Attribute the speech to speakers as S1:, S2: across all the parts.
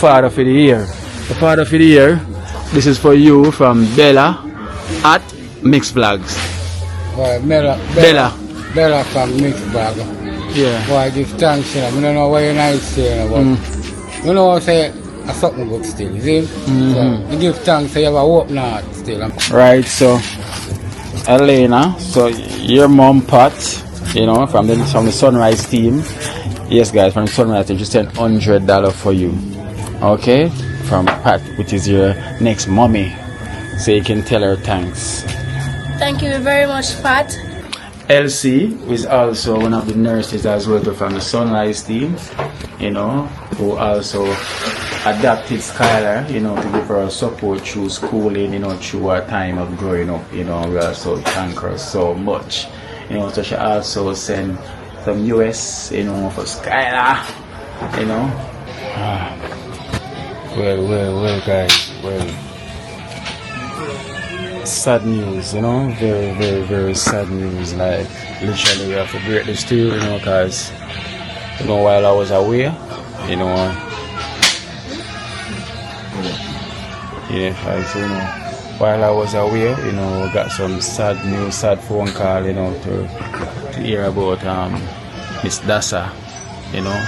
S1: Father for the year. The father for the year. This is for you from Bella at Mix Vlogs.
S2: Bella from Mix Vlog.
S1: Yeah.
S2: Boy, I give thanks, you know. I don't know what you're nice saying, but you know what I say, I something good still, you see? So, you give thanks, so you have a hope now still.
S1: Right, so Elena, so your mom Pat, you know, from the Sunrise team. Yes guys, from the Sunrise team, she sent $100 for you. Okay? From Pat, which is your next mommy. So you can tell her thanks.
S3: Thank you very much, Pat.
S1: Elsie is also one of the nurses as well from the Sunrise team, you know, who also adopted Skylar, you know, to give her support through schooling, you know, through her time of growing up, you know. We also thank her so much, you know. So she also sent some US, you know, for Skylar, you know. Well guys, sad news, you know, very sad news. Like literally we have to break this to you, you know, because you know, while I was away, you know, you know, while I was away, you know, we got some sad news, sad phone call, you know, to hear about Miss Dassa, you know.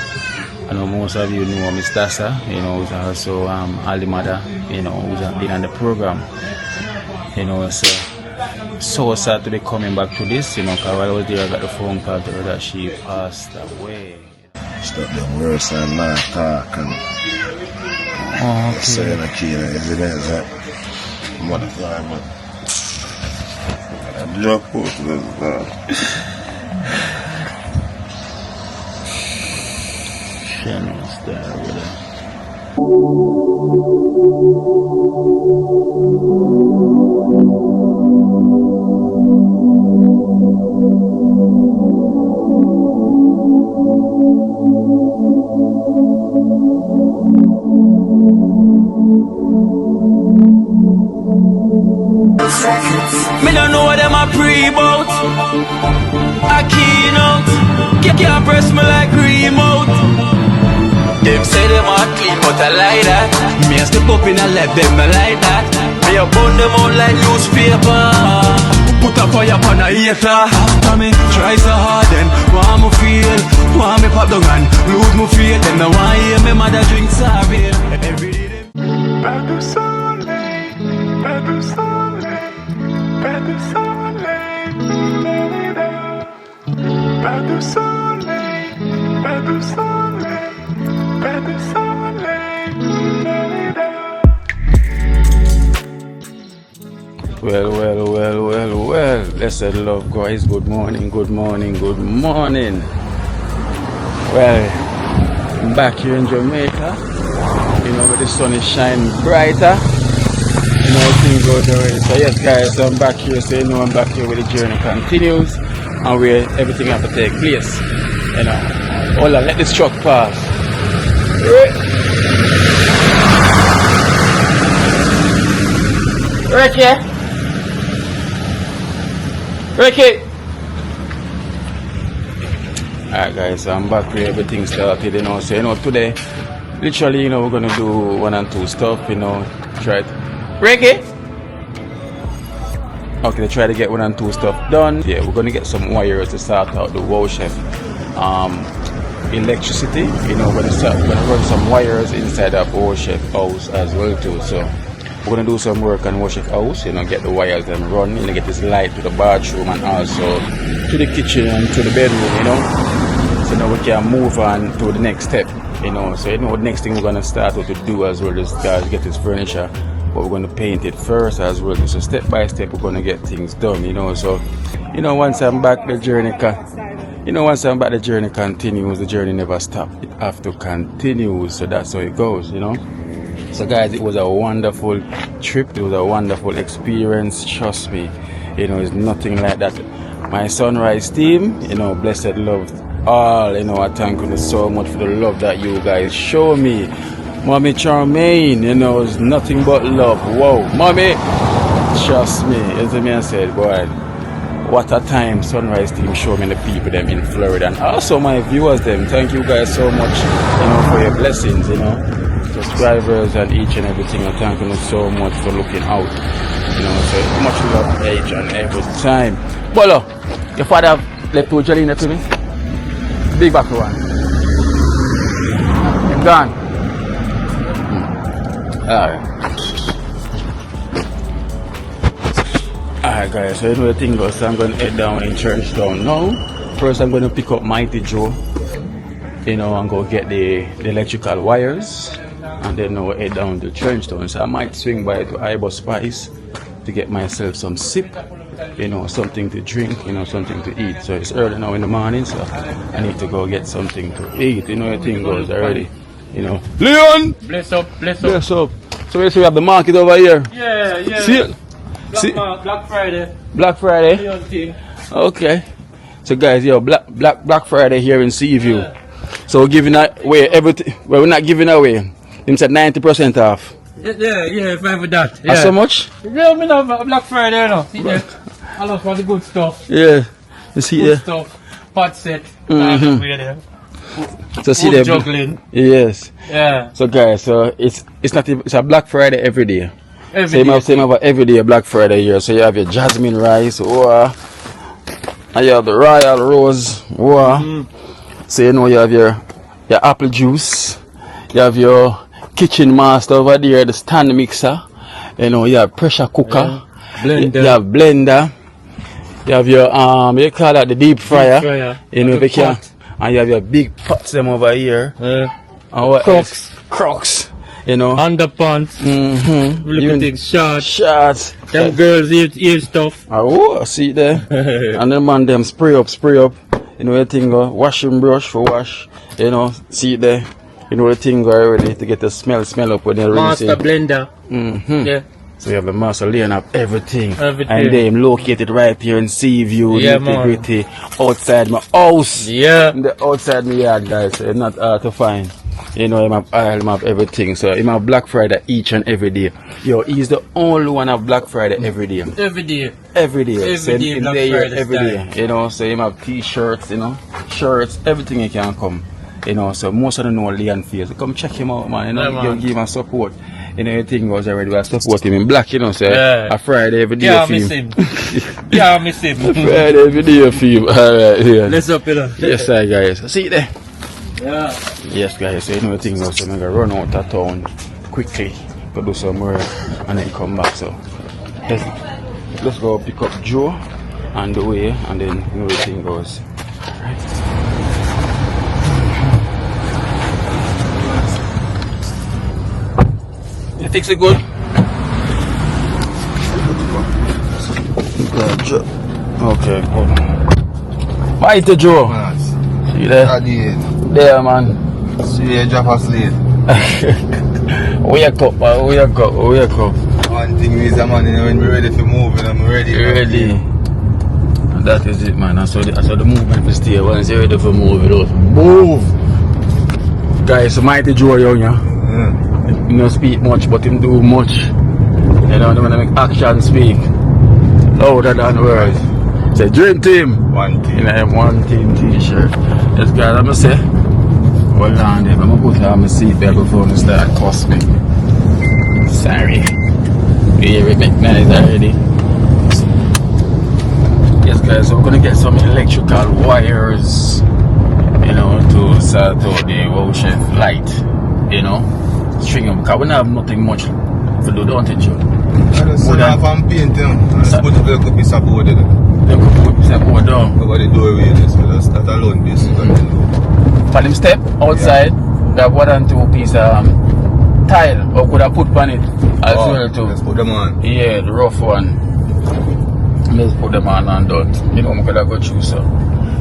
S1: I know most of you know Miss Dassa, you know, who's also Ali mother, you know, who's been on the program. You know, so sad to be coming back to this, you know, because while I was there I got the phone call to her that she passed away.
S4: Stop them worse and not talk and saying a key and evidence that motherfucker, man. I drop out to this,
S1: She knows that really.
S5: Me don't know what them a pre-bout. I keynote. Can't press me like remote. Them say them a clean, but I like that. Me a step up in a left, them I like that. Me a burn them out like newspaper. Put a fire upon a hater. I me try so hard then, want me feel, want me pop down and lose me feel. Them no want hear me mother drink sorbet. Every day them bad do soleil, bad do soleil, bad do soleil, bad do soleil, bad do soleil.
S1: Well. Blessed love, guys. Good morning. Well, I'm back here in Jamaica. You know, where the sun is shining brighter. You know, things go already. So yes, guys, I'm back here. So you know, I'm back here where the journey continues and where everything has to take place. You know, hold on, let this truck pass. Ricky. Alright guys, so I'm back where everything started, you know. So you know, today literally, you know, we're gonna do 1 and 2 stuff, you know. Try to Ricky. Okay, try to get 1 and 2 stuff done. Yeah, we're gonna get some wires to start out the wall chef. Electricity, you know, we're gonna run some wires inside our Oshek house as well too. So we're gonna do some work on Oshek house, you know, get the wires and run, you know, get this light to the bathroom and also to the kitchen and to the bedroom, you know. So now we can move on to the next step, you know. So you know, the next thing we're gonna start to do as well is guys get this furniture, but we're gonna paint it first as well. So step by step we're gonna get things done, you know. So you know, once I'm back the journey the journey continues. The journey never stops. It has to continue. So that's how it goes, you know. So guys, it was a wonderful trip. It was a wonderful experience. Trust me, you know, it's nothing like that. My Sunrise team, you know, blessed love all, you know, I thank you so much for the love that you guys show me. Mommy Charmaine, you know, it's nothing but love. Whoa, mommy, trust me, as the man said, boy, what a time Sunrise team show me the people them in Florida and also my viewers them. Thank you guys so much, you know, for your blessings, you know. So subscribers and each and everything. And thank you so much for looking out. You know, so much love each and every time. Bolo, your father left to Jelena to me? Big back one. I'm gone. Alright. Alright guys, so you know the thing goes, so I'm going to head down in Churchtown now. First I'm going to pick up Mighty Joe, you know, and go get the electrical wires, and then I'll head down to Churchtown. So I might swing by to Ibo Spice to get myself some sip, you know, something to drink, you know, something to eat. So it's early now in the morning, so I need to go get something to eat. You know the thing goes already, you know. Leon!
S6: Bless up, bless up.
S1: Bless up. So we have the market over here.
S6: Yeah, yeah.
S1: See? See?
S6: Black Friday.
S1: Black Friday.
S6: Leon team.
S1: Okay. So guys, yo, Black Friday here in Seaview. Yeah. So we're giving away everything. Well, we're not giving away. Him said 90% off.
S6: Yeah, fine with that. Yeah.
S1: So much?
S6: Yeah, I mean, Black Friday, you know. Yeah. I love all the good stuff.
S1: Yeah. You see
S6: good
S1: there?
S6: Stuff. Pot set.
S1: So see there.
S6: Juggling.
S1: Yes.
S6: Yeah.
S1: So guys, so it's not even, it's a Black Friday every day. Same have every day Black Friday here. So you have your jasmine rice, and you have the royal rose, So you know you have your apple juice, you have your kitchen master over there, the stand mixer, you know, you have pressure cooker,
S6: blender.
S1: You have blender, you have your you call that the deep fryer, you know, and you have your big pots them over here, and what Crocs. You know,
S6: underpants, looking
S1: shots.
S6: Them girls ear stuff.
S1: Oh, see it there. And then man, them spray up. You know the thing go, washing brush for wash. You know, see it there. You know the thing go already to get the smell up when they're rinsing.
S6: Master blender.
S1: Yeah. So you have the master laying up everything. And them located right here in Seaview, integrity, outside my house.
S6: Yeah.
S1: In the outside my yard, guys. So it's not hard to find. You know, him have aisle, him have everything. So him have Black Friday each and every day. Yo, he's the only one of Black Friday every day.
S6: Every day.
S1: Every day.
S6: Every day Black Friday
S1: every day. You know, so him have t-shirts, you know, shirts, everything he can come. You know, so most of them know Leon Face. So come check him out, man. You know, give him support. You know, everything goes already. We support him in black, you know, so a Friday every day.
S6: Yeah, I miss him. Yeah, I miss him.
S1: Friday every day for him. Alright, yeah.
S6: Let's up, you know.
S1: Yes, sir, guys. See you there.
S6: Yeah.
S1: Yes, guys, so you know the thing now, so I'm going to run out of town quickly to do some work and then come back. So let's go pick up Joe on the way, and then you know the thing goes. Right. You fix it good? Okay, good. Bye to Joe. See you there?
S4: I did.
S1: There, man.
S4: See you drop us late.
S1: Wake up, man. Wake up.
S4: One thing is, man, you know, when we're ready for moving, I'm ready.
S1: Ready. And that is it, man. I saw the movement for stay. Once you're ready for move, it move. Guys, Mighty Joe young, yeah. He don't speak much, but him do much. You know, when I make action speak louder than words. Say dream team.
S4: One team.
S1: You know, one team t-shirt. Yes, guys, I'm gonna say. Hold on there, I'm gonna put on my seatbelt before I start cuss me. Sorry. We recognize already. Yes, guys, so we're gonna get some electrical wires, you know, to start out the ocean light, you know, string them, because we don't have nothing much to do, don't it, Joe?
S4: I just sit off and paint them. I just put a little piece of board in it.
S1: They could put a piece of board down.
S4: Over the doorway, just that alone piece.
S1: For them step outside, we have 1 and 2 piece of tile, or could I put on it as well too?
S4: Let's put them on.
S1: Yeah, the rough one. Let's put them on and done. You know, we could have go through so.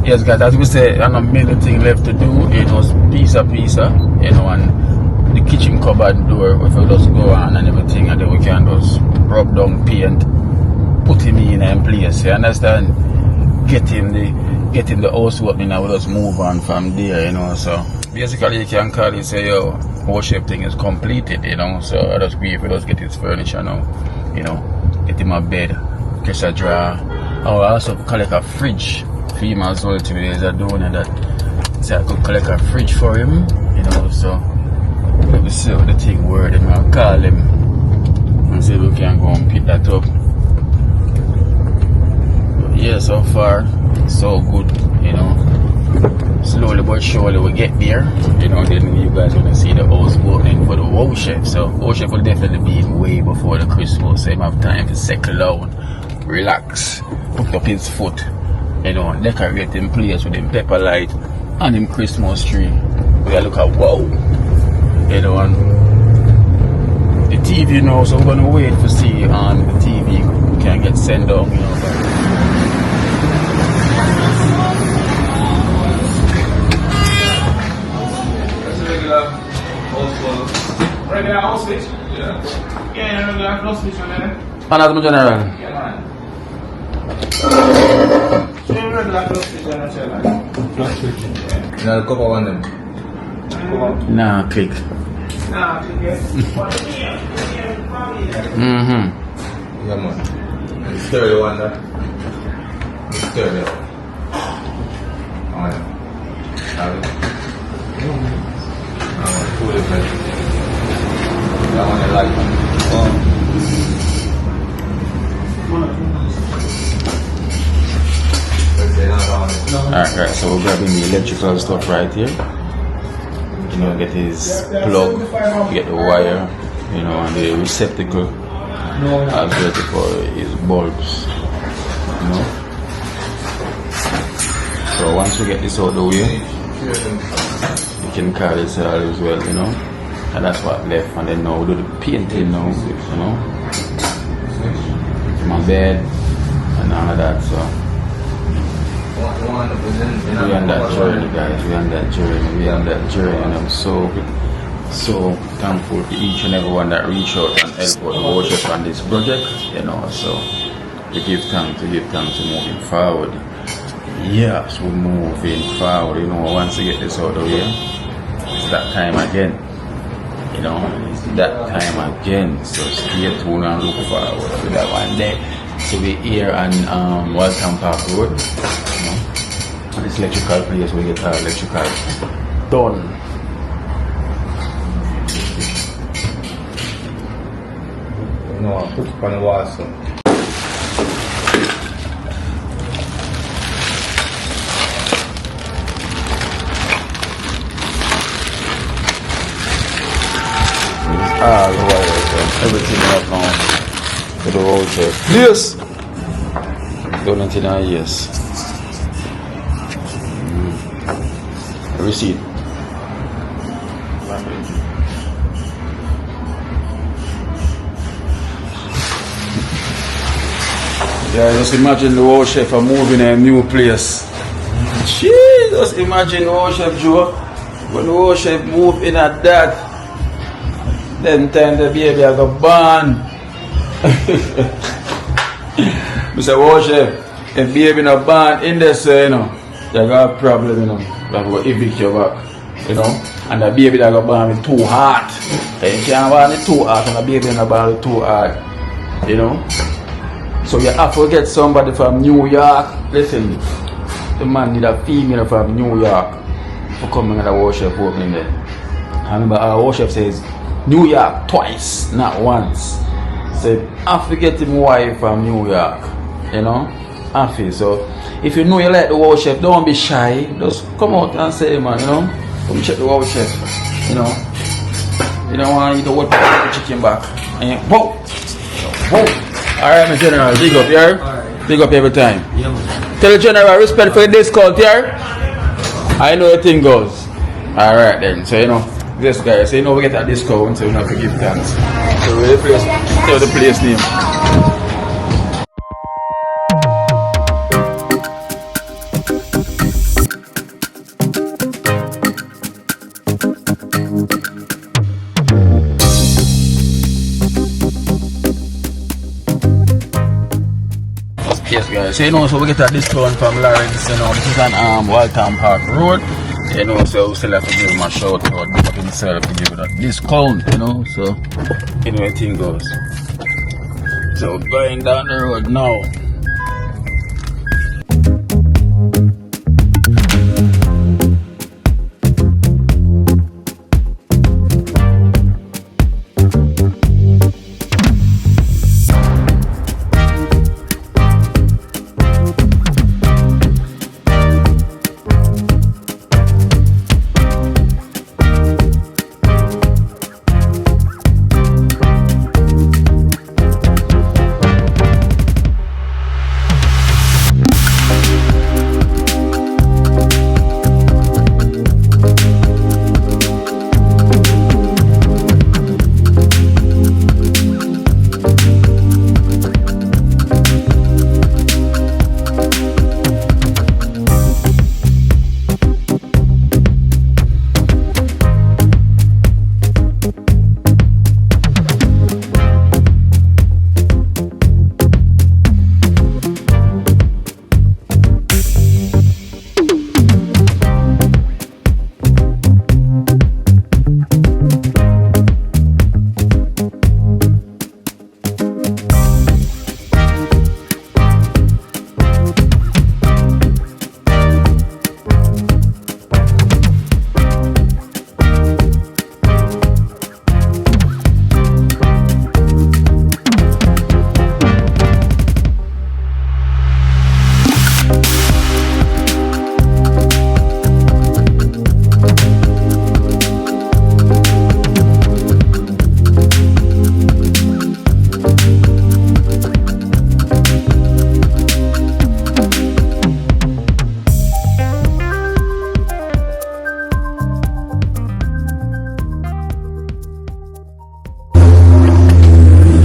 S1: Yes, guys, as we say, and a many thing left to do. It was piece, you know, and the kitchen cupboard door, if we just go on and everything, and then we can just rub down paint, put him in place. You understand? Getting the house opening, and we just move on from there, you know. So basically, you can call it, say, yo, whole shape thing is completed, you know. So I just wait for us get his furniture now, you know, get him a bed, catch a drawer. Oh, I also collect a fridge for him as well. There's a donor that said I could collect a fridge for him, you know. So Let me see what the thing word them I'll call them and see if we can go and pick that up. But yeah, so far so good, you know. Slowly but surely we get there, you know. Then you guys gonna see the house opening for the house chef. So house chef will definitely be in way before the Christmas, so him have time to settle down, relax, put up his foot, you know, decorate him place with him pepper light and him Christmas tree. We look at wow, you know, and the TV now, so we're gonna wait to see on the TV can get sent down, you know.
S6: Regular house switch? Yeah. Yeah, regular house switch on there.
S1: Another general.
S6: Yeah, man. So regular house switch on there. House switch. Yeah.
S7: Now the couple one them.
S1: Nah, click.
S6: Nah, okay.
S1: Mm-hmm.
S7: Yeah, man. And the third one there. The third one. Oh, yeah. Two different. That one I like. Let's say another one.
S1: Alright, so we're grabbing the electrical stuff right here. You know, get his plug, get the wire, you know, and the receptacle as well for his bulbs, you know. So once we get this out of the way, you can carry this out as well, you know. And that's what left, and then now we do the painting now, you know. My bed and all of that, so. We on that journey, guys. We on that journey, and I'm so thankful for each and everyone that reached out and helped out the worship on this project, you know. So we give thanks, moving forward. Yes, we're moving forward, you know. Once we get this out of here, it's that time again, you know. It's that time again. So stay tuned and look forward to that one day. So we're here on Waltham Park Road, you know. And this electrical place, we get our electrical done.
S7: No, I put it on the wall, so.
S1: All the wires and everything up now to the road check. Yes! Done it in a yes. Receipt. Yeah, just imagine the old chef are moving in a new place. Jesus, imagine the old chef Joe. When the old chef move in at that, then time the baby I got born. Mr. Old chef, if baby not born in this, you know, you got a problem, you know. That will evict you back, you know. And the baby that got born with too hard. And you can't born with too hard, and the baby not born with too hard, you know. So you have to get somebody from New York. Listen, the man need a female from New York to come in the worship opening there. I remember our worship says New York twice, not once. So I have to get him wife from New York, you know. I feel so. If you know you like the worship, don't be shy. Just come out and say, man, you know, come check the worship, you know. You don't want to eat the whole chicken back. And you, whoa, whoa. Alright, my general, big up, yeah? Right. Big up every time. Yeah, man. Tell the general respect for the discount, yeah? I know the thing goes. Alright then, so you know, this guy, so you know we get a discount, so we have to give thanks. So we tell the place name. Yes guys, so you know, so we get a discount from Lawrence, you know, this is on Waltham Park Road, you know, so we still have to give him a shout out, but himself to give him a discount, you know, so, you know, thing goes. So going down the road now.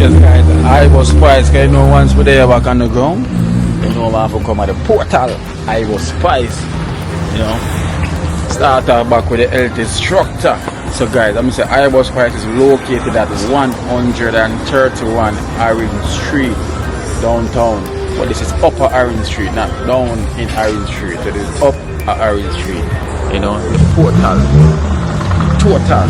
S1: Yes, guys, I was surprised because you know once we're there back on the ground, you know I have to come at the portal. I was surprised, you know. Start off back with the health instructor. So guys, I'm gonna say I was surprised is located at 131 Orange Street, downtown. But this is upper Orange Street, not down in Orange Street. So this is up at Orange Street. You know, the portal. Total.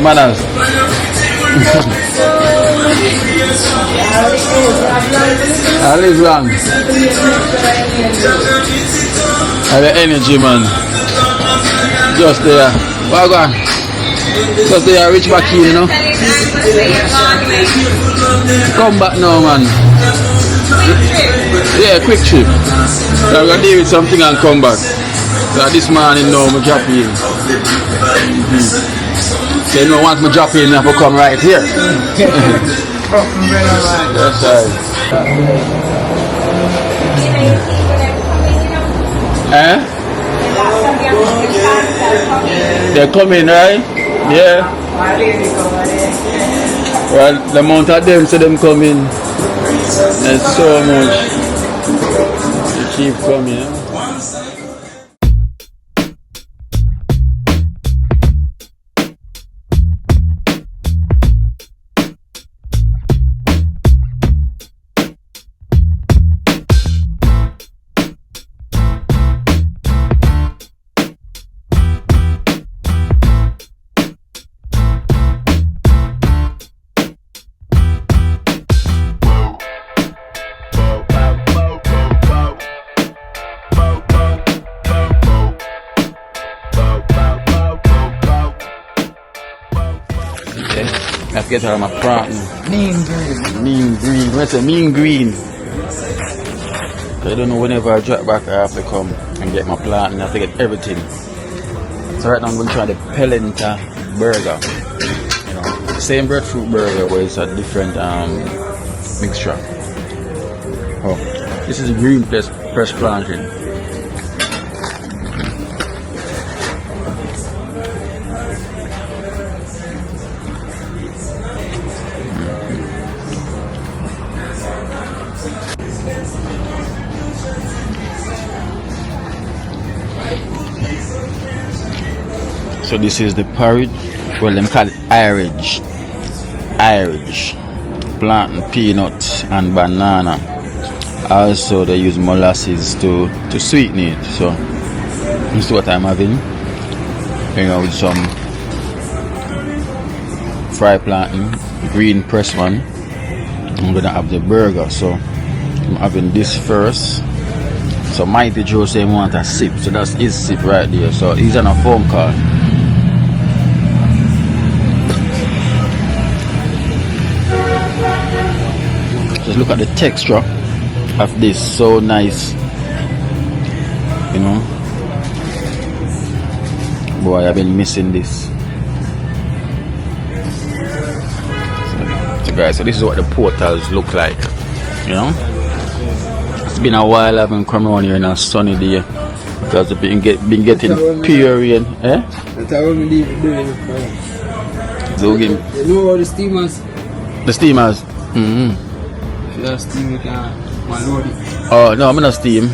S1: Manners. I live long. Have the energy, man. Just there. Wagon. Just there, reach back here, you know. Come back now, man. Yeah, quick trip. I'm gonna deal with something and come back. So this morning now, I'm drop in. So you know, once I drop in, I have to come right here. That's right. Eh? They're coming, right? Yeah. Well, the amount of them, so them coming. There's so much. They keep coming. Eh? Let's get out of my front. Mean green. What's a mean green? I don't know, whenever I drop back, I have to come and get my plant and I have to get everything. So right now I'm going to try the Pelenta burger. You know, the same breadfruit burger, but it's a different mixture. Oh, this is green plus fresh plantain. So this is the porridge. Well, them call it Irish. Plantain, peanut and banana. Also they use molasses to sweeten it. So this is what I'm having. You know, with some fried plantain, green pressed one. I'm gonna have the burger. So I'm having this first. So Mighty Joe say he want a sip. So that's his sip right there. So he's on a phone call. Just look at the texture of this, so nice, you know. Boy, I've been missing this. So guys, so this is what the portals look like, you know. It's been a while I haven't come around here in a sunny day because I've been getting pure rain. Eh?
S2: That's how we leave it doing.
S1: So
S2: you know the steamers?
S1: The steamers? Mm-hmm.
S2: Steam, you can load it.
S1: Oh no, I'm not steam.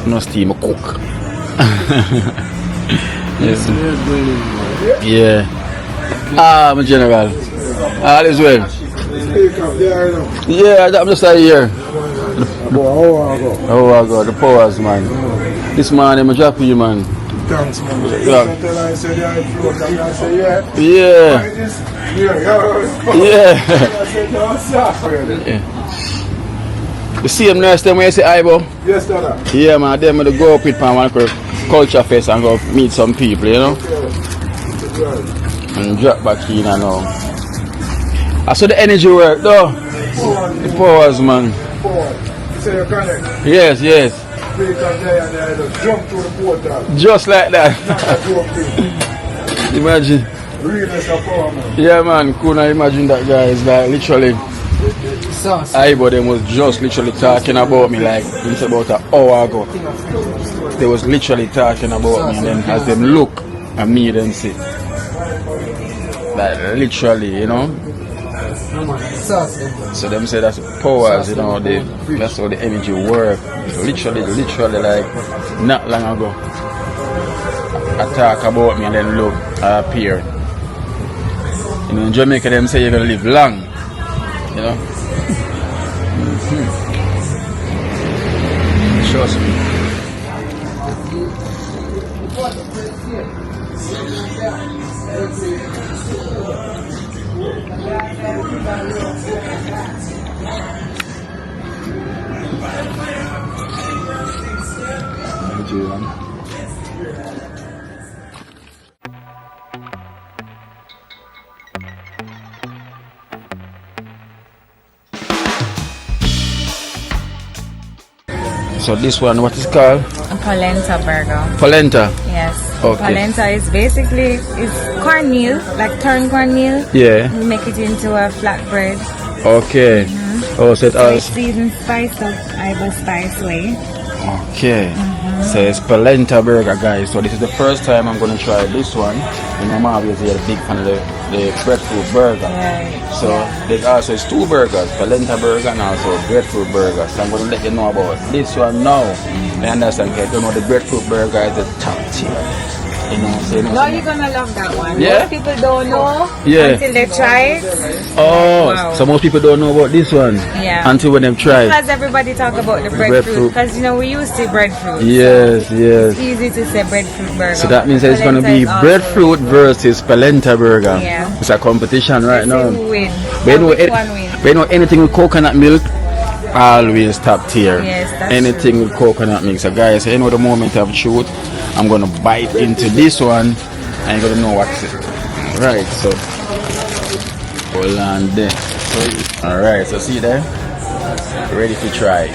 S1: No steam, I cook. Yeah. Ah, I'm a general. All is well. Yeah, I'm just out here. Oh, I got the powers, man. This man, I'm a Japanese man.
S4: Thanks, man.
S1: Yeah. Yeah. You see him next time when you say Ibo?
S4: Yes, Dada.
S1: Yeah, man, them to go up with one culture fest and go meet some people, you know? And drop back in and all. I saw the energy work though. The powers, man.
S4: You say you connect?
S1: Yes.
S4: Jump through the portal.
S1: Just like that. Imagine.
S4: Realness of power, man.
S1: Yeah, man, couldn't imagine that guy is like literally
S2: sauce.
S1: but them was just literally talking about me like it's about an hour ago. They was literally talking about me, and then as them look at me, them see. Like literally, you know.
S2: Sauce.
S1: So them say that's powers, you know, that's how the energy work. Literally like not long ago. I talk about me and then look, I appear. You know, in Jamaica them say you're gonna live long. You know? Trust me. So this one, what is it called?
S8: A polenta burger.
S1: Polenta.
S8: Yes.
S1: Okay.
S8: Polenta is basically cornmeal, like turned cornmeal.
S1: Yeah.
S8: We make it into a flatbread.
S1: Okay. Oh, so it
S8: So
S1: all.
S8: it's seasoned spice of Iva spice way.
S1: Okay. So it's polenta burger, guys. So this is the first time I'm gonna try this one. You know, I'm obviously a big fan of the breadfruit burger.
S8: Right.
S1: So there's also it's two burgers, polenta burger and also breadfruit burger. So I'm gonna let you know about this one now. I understand, because you know the breadfruit burger is the top tier. You know, so you know.
S8: No, you're gonna love that one.
S1: Yeah?
S8: Most people don't know
S1: Yeah.
S8: until they try it.
S1: Oh,
S8: Wow.
S1: so most people don't know about this one.
S8: Yeah.
S1: Until when them try it.
S8: Because everybody talk about the breadfruit. Because you know we used to breadfruit.
S1: Yes,
S8: So
S1: yes.
S8: it's easy to say breadfruit burger.
S1: So that means that it's gonna
S8: Polenta
S1: be
S8: is also-
S1: breadfruit versus polenta burger.
S8: Yeah.
S1: It's a competition right
S8: Let's
S1: now.
S8: see who win.
S1: But you know,
S8: Which one win?
S1: but you know anything with coconut milk, always top tier.
S8: Yes, that's
S1: anything with coconut milk. So guys, you know the moment of truth, I'm gonna bite into this one and you're gonna know what's it. Right, so hold on there. Alright, so see there? Ready to try.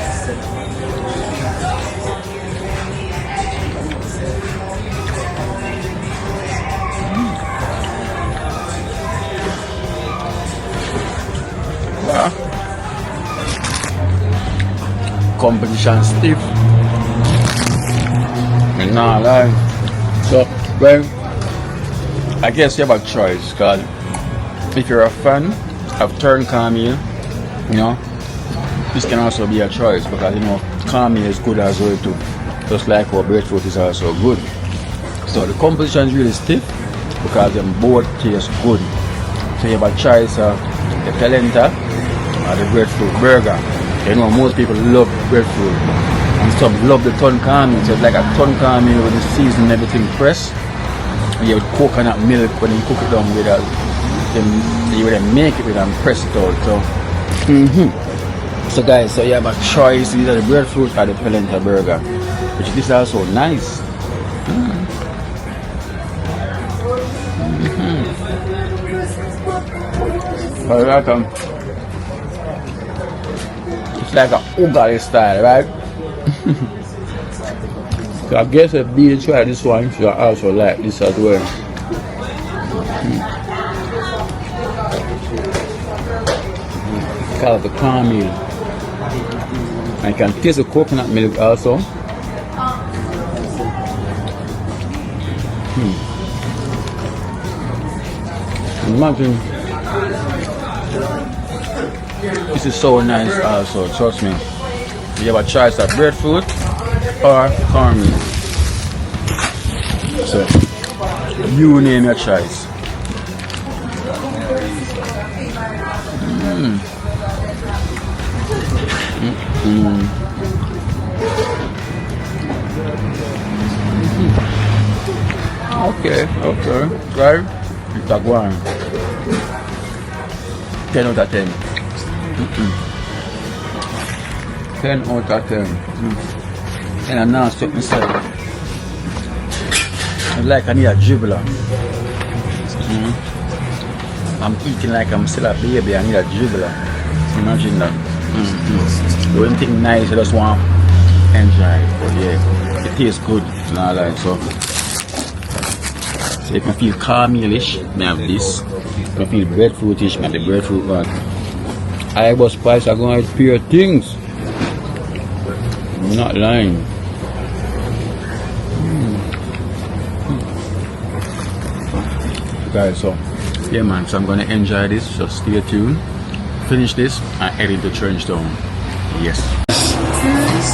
S1: Competition stiff. Nah, lie. So, well, I guess you have a choice, because if you're a fan of turned cornmeal, you know, this can also be a choice, because you know, cornmeal is good as well too. Just like our breadfruit is also good. So the competition is really stiff, because them both taste good. So you have a choice of the polenta or the breadfruit burger. You know, most people love breadfruit and some love the turned cornmeal. So it's like a turned cornmeal with the season and everything fresh. You have coconut milk when you cook it down with you would make it with and press it out. So so guys, so you have a choice, either the breadfruit or the polenta burger, which this is also nice. It's like a ugali style, right? So I guess if you try this one, you also like this as well. Call it the cornmeal. I can taste the coconut milk also. Imagine. This is so nice also, trust me. You have a choice of breadfruit or cornmeal. So, you name your choice. Okay, right? It's a one. 10 out of 10. 10 out of 10. And I'm not sitting inside. It's like I need a dribbler. I'm eating like I'm still a baby. I need a dribbler. Imagine that. The only thing nice, I just want to enjoy it. But yeah, it tastes good. Not like so. So if I feel cornmealish, I have this. If I feel breadfruitish, I have the breadfruit one. I was spice, I'm going to pure things. I'm not lying. Guys, so yeah man, so I'm gonna enjoy this, so stay tuned. Finish this and head into Trenchtown. Yes.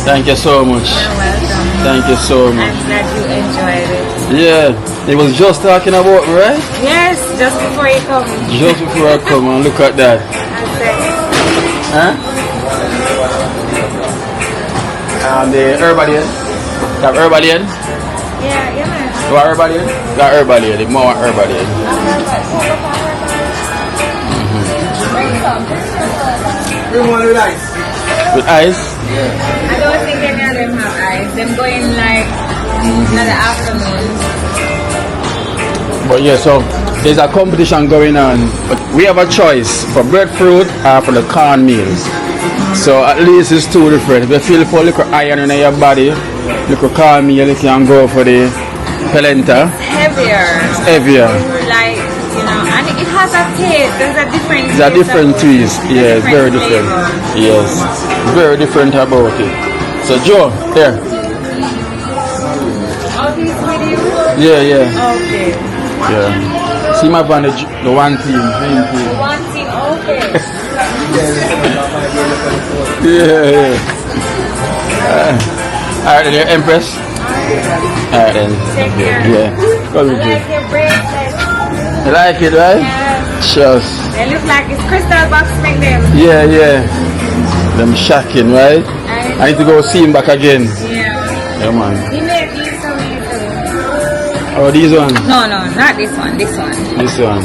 S1: Thank you so much.
S8: You're welcome.
S1: Thank you so much.
S8: I'm glad you enjoyed it.
S1: Yeah, it was just talking about me, right?
S8: Yes, just before you come.
S1: Just before I come and look at that. Huh? And the Herbalian. Got Herbalian?
S8: Yeah, man.
S1: You want Herbalian? Got Herbalian. The more Herbalian. With ice?
S8: I don't think any of them have eyes. Them going like in the afternoon.
S1: But yeah, so there's a competition going on. But we have a choice for breadfruit or for the cornmeals. So at least it's two different. If you feel for little iron in your body, little cornmeal, you can go for the polenta.
S8: Heavier.
S1: It's heavier.
S8: Like, you know, and it has a taste. There's a different
S1: It's a different twist. Yeah, it's very different.
S8: flavor.
S1: Yes, very different about it. So Joe, here.
S8: Oh, this with you?
S1: Yeah, yeah,
S8: Okay.
S1: yeah. See my bandage, the one team, main team.
S8: One thing, okay.
S1: Yeah, yeah. Alright then, Empress. Alright then.
S8: Take care.
S1: Yeah. Come with you.
S8: Like your bracelet.
S1: You like it, right?
S8: Yeah.
S1: Sure.
S8: They look like it's crystal box make them.
S1: Yeah, yeah. Them shocking, right? I need to go see him back again.
S8: Yeah.
S1: Yeah, man.
S8: He made these for me too.
S1: Oh, these ones?
S8: No, not this one, this one.
S1: This one.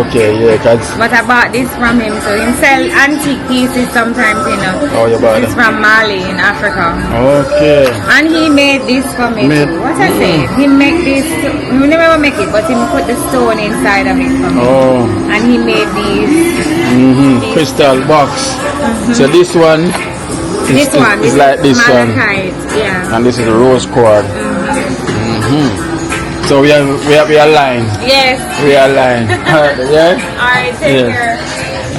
S1: Okay, yeah, cause.
S8: But I bought this from him, so he sell antique pieces sometimes, you know.
S1: Oh, you bought
S8: It's
S1: them?
S8: from Mali in Africa.
S1: Okay.
S8: And he made this for me too. What I say? He make this, we never make it, but he put the stone inside of it for me.
S1: Oh.
S8: And he made these.
S1: Crystal box. So this one is, is like this one.
S8: malachite, yeah.
S1: And this is the rose quartz. So we are aligned.
S8: Yes.
S1: We are aligned. Alright, yeah?
S8: Alright, take
S1: Yeah.
S8: care.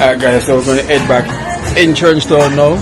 S1: Alright guys, so we're gonna head back in Trenchtown now.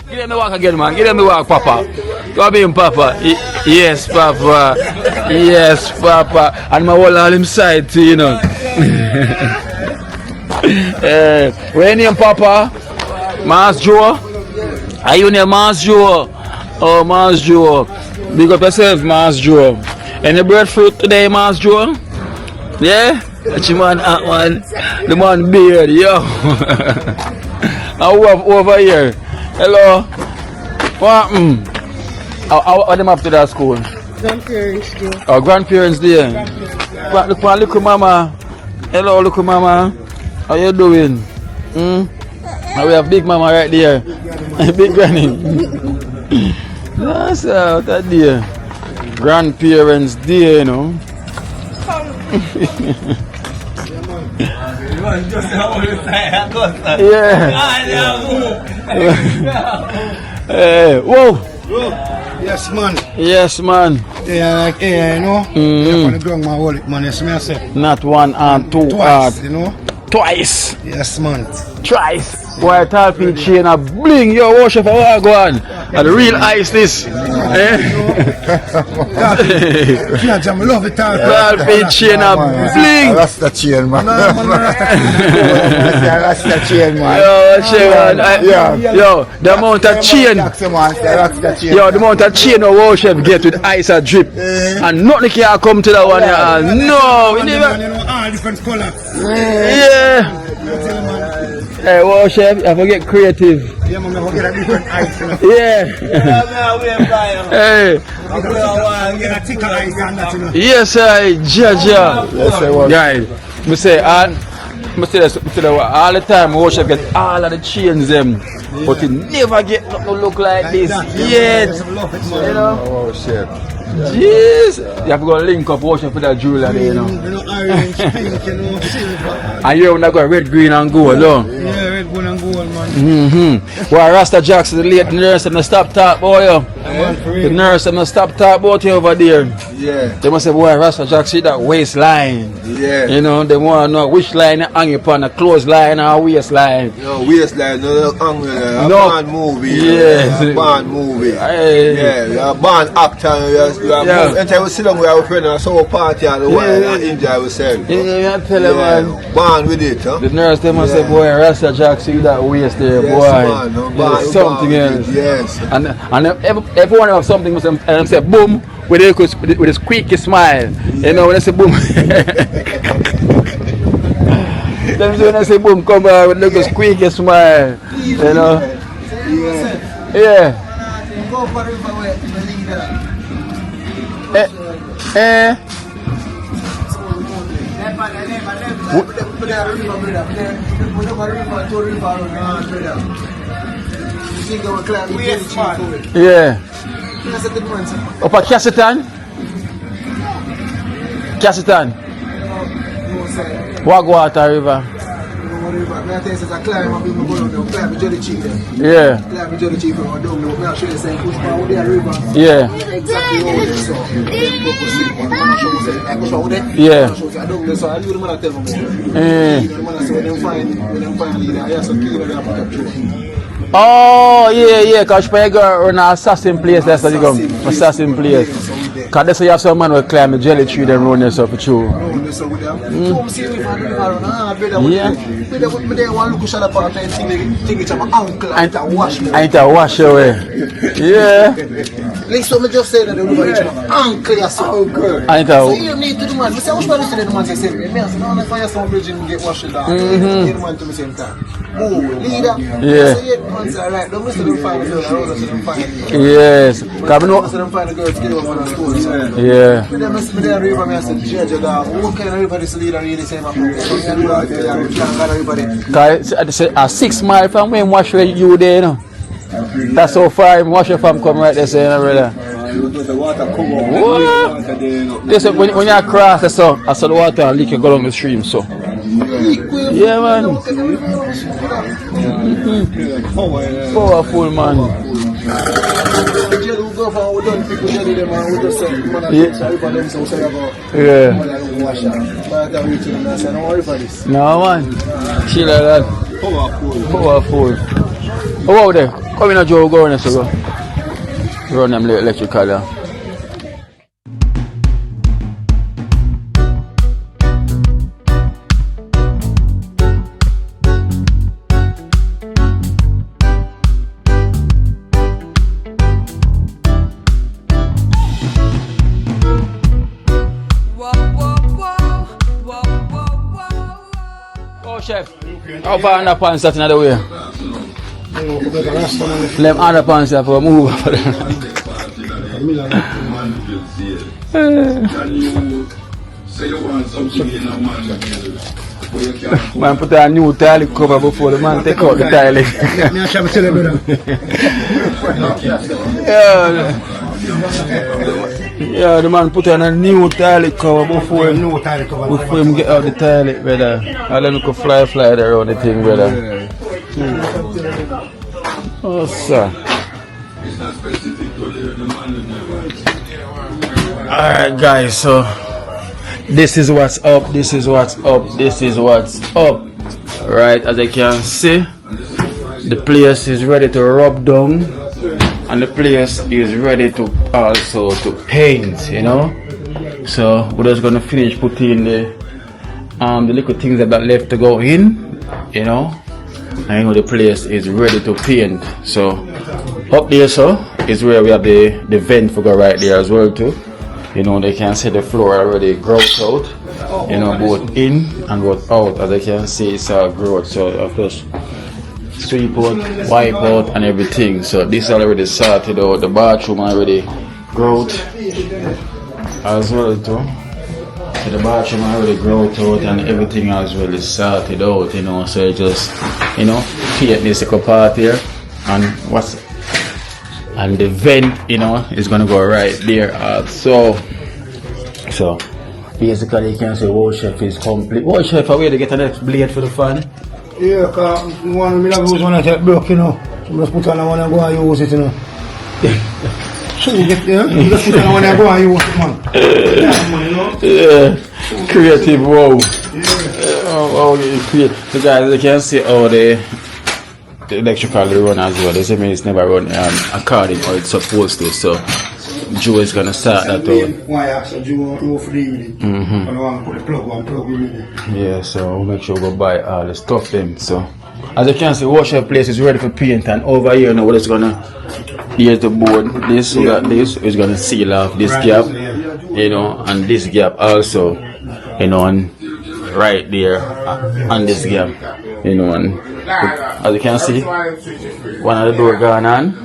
S1: Give them the walk again, man. Give them the walk, Papa. Come in, Papa. Yes, Papa. Yes, Papa. And my whole all him side too, you know. Where your name, Papa? Mas Joe? Are you named Mas Joe? Oh, Mas Joe. Big up yourself, Mas Joe. Any breadfruit today, Mas Joe? Yeah? That's your man, man. The man beard, yo. And over here. Hello. What? How them up to that school?
S9: Grandparents do.
S1: Oh, grandparents there. Look, look, mama. Hello, look, mama. How you doing? And we have big mama right there. Big granny. That's out there. Grandparents there, you know. Yeah. Whoa.
S2: Yes, man.
S1: Yes, man.
S2: Yeah, like here, you know. Yeah, on the ground, man, hold it, man. Yes, me I say.
S1: Not one and two.
S2: Twice, you know.
S1: Twice.
S2: Yes, man.
S1: Twice. Why tall people chain a bling? Yo, worship, how go on? And the real ice this.
S4: Yeah, Jam, I love it.
S1: Ball pin chain a bling.
S4: Rasta chain, man. Rasta chain, man.
S1: Yo, the amount of chain. Yo, the amount of chain of worship get with ice a drip. And nothing can come to that one. No, we never.
S4: All different colors.
S1: Yeah. Hey, worship, you have to get creative.
S4: Yeah, man, I get a different ice.
S1: Yeah. Hey.
S4: Get a thicker ice than that, you know.
S1: Yes, I judge.
S4: Yes, I was.
S1: Guys, we say all the time worship get all of the chains them, but it never get nothing to look like this yet. You know?
S4: Oh, shit.
S1: Jeez, you have to go link up worship with that jewelry, you know.
S4: Orange, pink, you know, silver.
S1: And you're not going red, green, and gold, no?
S4: Yeah, red, gold, and gold, man.
S1: Well, Rasta Jackson, the late nurse, and the stop talk, boy. The nurse, and the stop talk about you over there.
S4: Yeah.
S1: They must say, boy, Rasta Jack, see that waistline.
S4: Yeah.
S1: You know, they want to know which line you hang upon, a clothesline or waistline.
S4: No, waistline, no, a
S1: No.
S4: band movie.
S1: Yes.
S4: A band movie.
S1: Hey.
S4: Yeah, a band actor.
S1: Yeah.
S4: And I was sitting with our friend and saw a party and the while and enjoy ourselves.
S1: Yeah, tell them, man.
S4: Band with it, huh?
S1: The nurse, they must say, boy, Rasta Jack, see that waist there,
S4: Yes,
S1: boy.
S4: man, no,
S1: There's
S4: band,
S1: something
S4: band
S1: else.
S4: with it, yes.
S1: And everyone have something, and them say, boom, with a squeaky smile. You know, when they say boom. Them say when they say boom, come back with a squeaky smile. You know? Yeah. Yeah. Up at Cassitan? Cassitan? Wagwater River. Yeah. Yeah. Yeah. Oh, yeah, because you go on an assassin place, that's what you come. Assassin place. Because that's why you have some man who climb the jelly tree and run yourself with you. Yeah. I ain't a wash away. Yeah.
S4: Listen, I just say that uncle, your uncle.
S1: I ain't a.
S4: So you need to do man. I say, what's going to do? The man say, me. I say, no, if I some bridge and get washed down. Get man to the same time. Oh, leader.
S1: Yeah.
S4: So yeah, man say, alright, don't miss them find the girl. I don't see them find the girl.
S1: Yes. Because
S4: I see them find the girl to get over the school.
S1: Yeah.
S4: But then I see the river, I said, Judge, what kind of river this leader really say?
S1: Because a 6 mile from where wash where you there, you know. That's how far him wash from come right there, saying, brother. Listen, when you cross, I saw the water leak and go down the stream, so. Yeah, man. Powerful, man. Yeah. No, man. Chill like that. Powerful. Oh, wow, there. Come in a Joe, go on, so go. Run them electrical there. Oh, chef. How far underpants that in the way? Them underpants that for move. Man put a new tile cover before the man take out the tile. Yeah, the man put on a new tile cover before him get out the tile, brother. And then we could fly around the thing, brother. Oh, sir. Alright, guys, so this is what's up, this is what's up, this is what's up. Right, as I can see, the place is ready to rub down and the place is ready to also to paint, you know. So we're just gonna finish putting the little things that are left to go in, you know. And you know the place is ready to paint. So up there, so is where we have the vent for go right there as well too. You know, they can see the floor already growth out, you know, both in and both out. As they can see, it's all growth. So of course, sweep out, wipe out, and everything. So this already sorted out. The bathroom already growth as well too. So the bathroom already growth out and everything as well is sorted out. You know, so just, you know, paint this part here and and the vent, you know, is gonna go right there. So basically you can say wall chef is complete. Wall chef, are we to get an next blade for the fan?
S2: Yeah, because one of the one that broke, you know. So just put on the one and go and use it, you know. So you just put on the one and go and use it, man.
S1: Yeah, creative, wow. Oh, create. So guys, you can see how the electrical run as well. This means it's never run according how it's supposed to. So Joe is gonna start that out. Yeah, so we'll make sure we go buy all the stuff then. So as you can see, workshop place is ready for paint, and over here now what is gonna, here's the board. This, we got this is gonna seal off this gap, you know, and this gap also, you know, and right there on this gap, you know, and as you can see, one of the door gone on,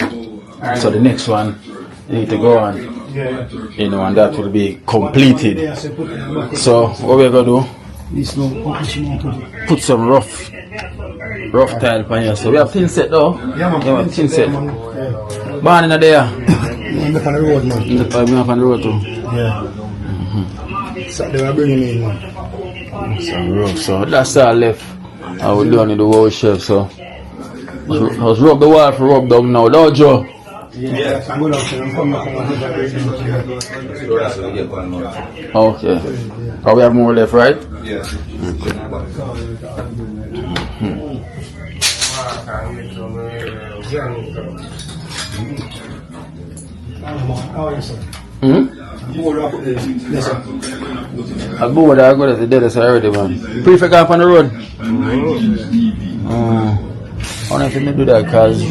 S1: so the next one need to go on, you know, and that will be completed. So what we're gonna do, put some rough tile on here. So we have thin set though. Yeah, we have thin set. Born in there.
S2: I'm up on the road, man.
S1: I'm up on the road too.
S2: Yeah. So they were bringing me in, man.
S1: Some rough. So that's all left. I will do on the wall chef. So let's rub the wall for rub down now, don't you?
S2: Yeah, I'm going to come back.
S1: Okay. Oh, we have more left, right?
S7: Yeah.
S1: Okay. I board, I got the dead already, man. Prefect up on the road. I don't know if you do that because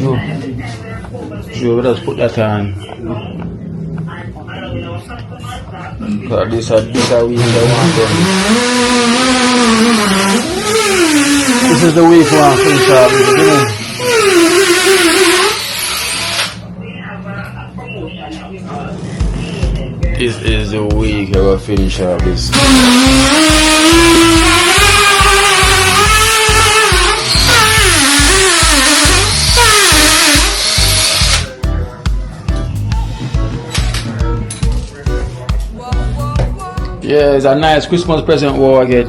S1: you just put that on. Because this are we in the one. This is the way for our finish up, you know. This is the week I will finish up this. Yeah, it's a nice Christmas present war again.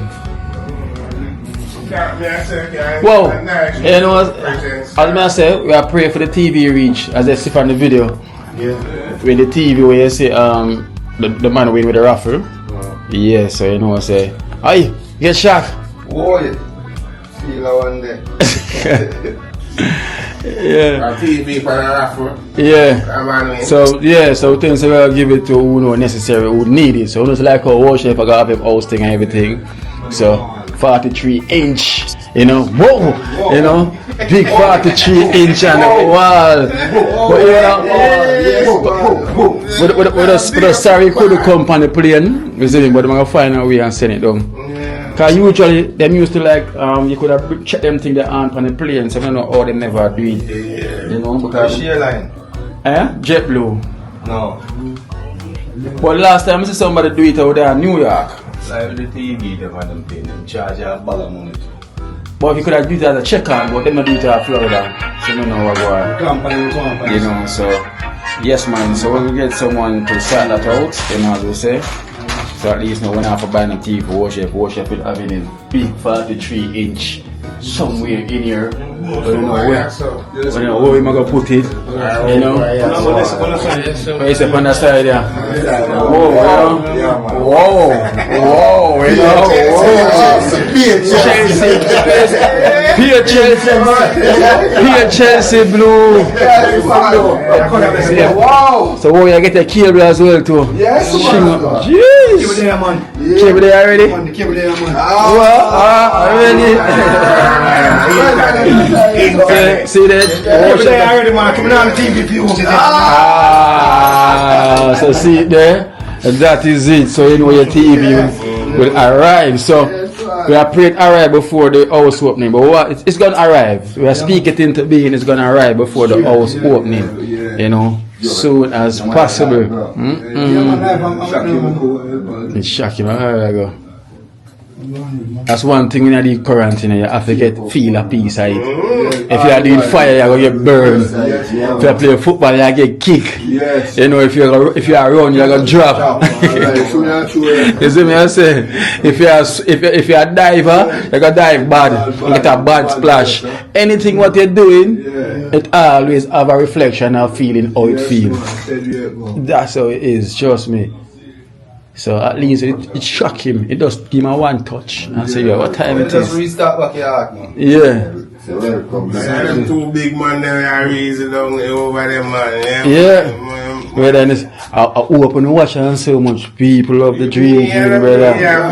S1: Whoa, you know, as I say, we are praying for the TV reach, as I see from the video.
S2: Yeah.
S1: When the TV, where you see the man win with the raffle. Yeah, so you know what I say. Aye, get shocked.
S7: Boy, feel one day.
S1: Yeah.
S7: TV for the raffle.
S1: Yeah. So yeah, so things we'll give it to who know necessary, who need it. So it's like our worship, I got him hosting and everything. So 43-inch, you know, whoa, you know, big 43-inch on the wall. But you know, with a sorry could come on the plane, but I'm gonna find a way and send it down. Cause usually them used to like you could have checked them thing that aren't on the plane, so I don't know how they never do it. You know, because
S7: airline.
S1: JetBlue.
S7: No.
S1: But last time I see somebody do it out there in New York.
S7: Like the TV, they want them paying them charge a bag of money.
S1: But you could have do it as a check-on, but they don't do it at Florida, so you don't know what going. You know, so yes man, so we'll get someone to start that out, you know, as we say. So at least now when I have to buy a TV worship will having a big 43-inch somewhere in here. But you know where we're going to put it, you know. It's up on the side there. Whoa, you know. Whoa, you know. Whoa. Chelsea blue.
S2: Wow.
S1: So we get a cable as well too.
S2: Yes,
S1: Jeez.
S2: Cable there, man.
S1: Cable there already?
S2: Man, the cable there, man.
S1: Already? See that?
S2: Cable there already, man. Coming on the TV views.
S1: So see it there? And that is it. So you know your TV will arrive. So we are praying arrive before the house opening. But what? It's going to arrive. We are speaking it into being. It's going to arrive before the house opening. You know, soon as possible. It's shocking. There you go. That's one thing when you do quarantine, you have to feel a piece of it. If you are doing fire, you are going to get burned. If you play football, you get kicked. You know, if you are run, you are going to drop. You see me I say? If you are a diver, you are going to dive bad. You get a bad splash. Anything what you're doing, it always have a reflection of feeling how it feels. That's how it is, trust me. So at least it shocked him. It just give him a one touch and say, yeah, what time it is?
S4: Restart back your heart, man.
S1: Yeah.
S7: Them two big man there are raising down over them, man.
S1: Yeah. Well, then it's, I open and watch and so much people love the dream, brother.
S7: Yeah,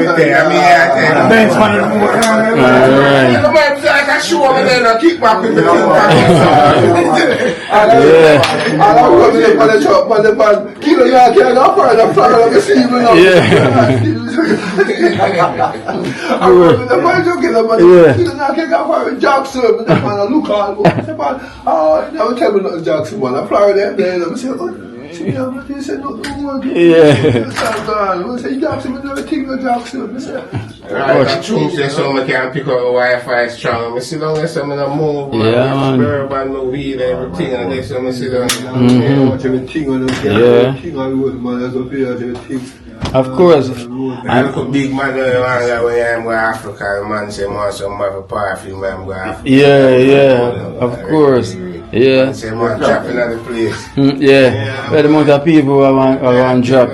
S1: Alright.
S7: Right, Tuesday, so I can pick up the Wi-Fi strong. I sit down there, some of them move,
S1: man.
S7: bourbon, no weed, everything, and then so I sit down.
S1: Of course.
S7: I look a big man around when I'm going to Africa, the man say, man, some have a perfume, I'm going to Africa.
S1: Yeah, of course. Yeah.
S7: Say, man, dropping at the place.
S1: Yeah. Well, the amount of people around drop.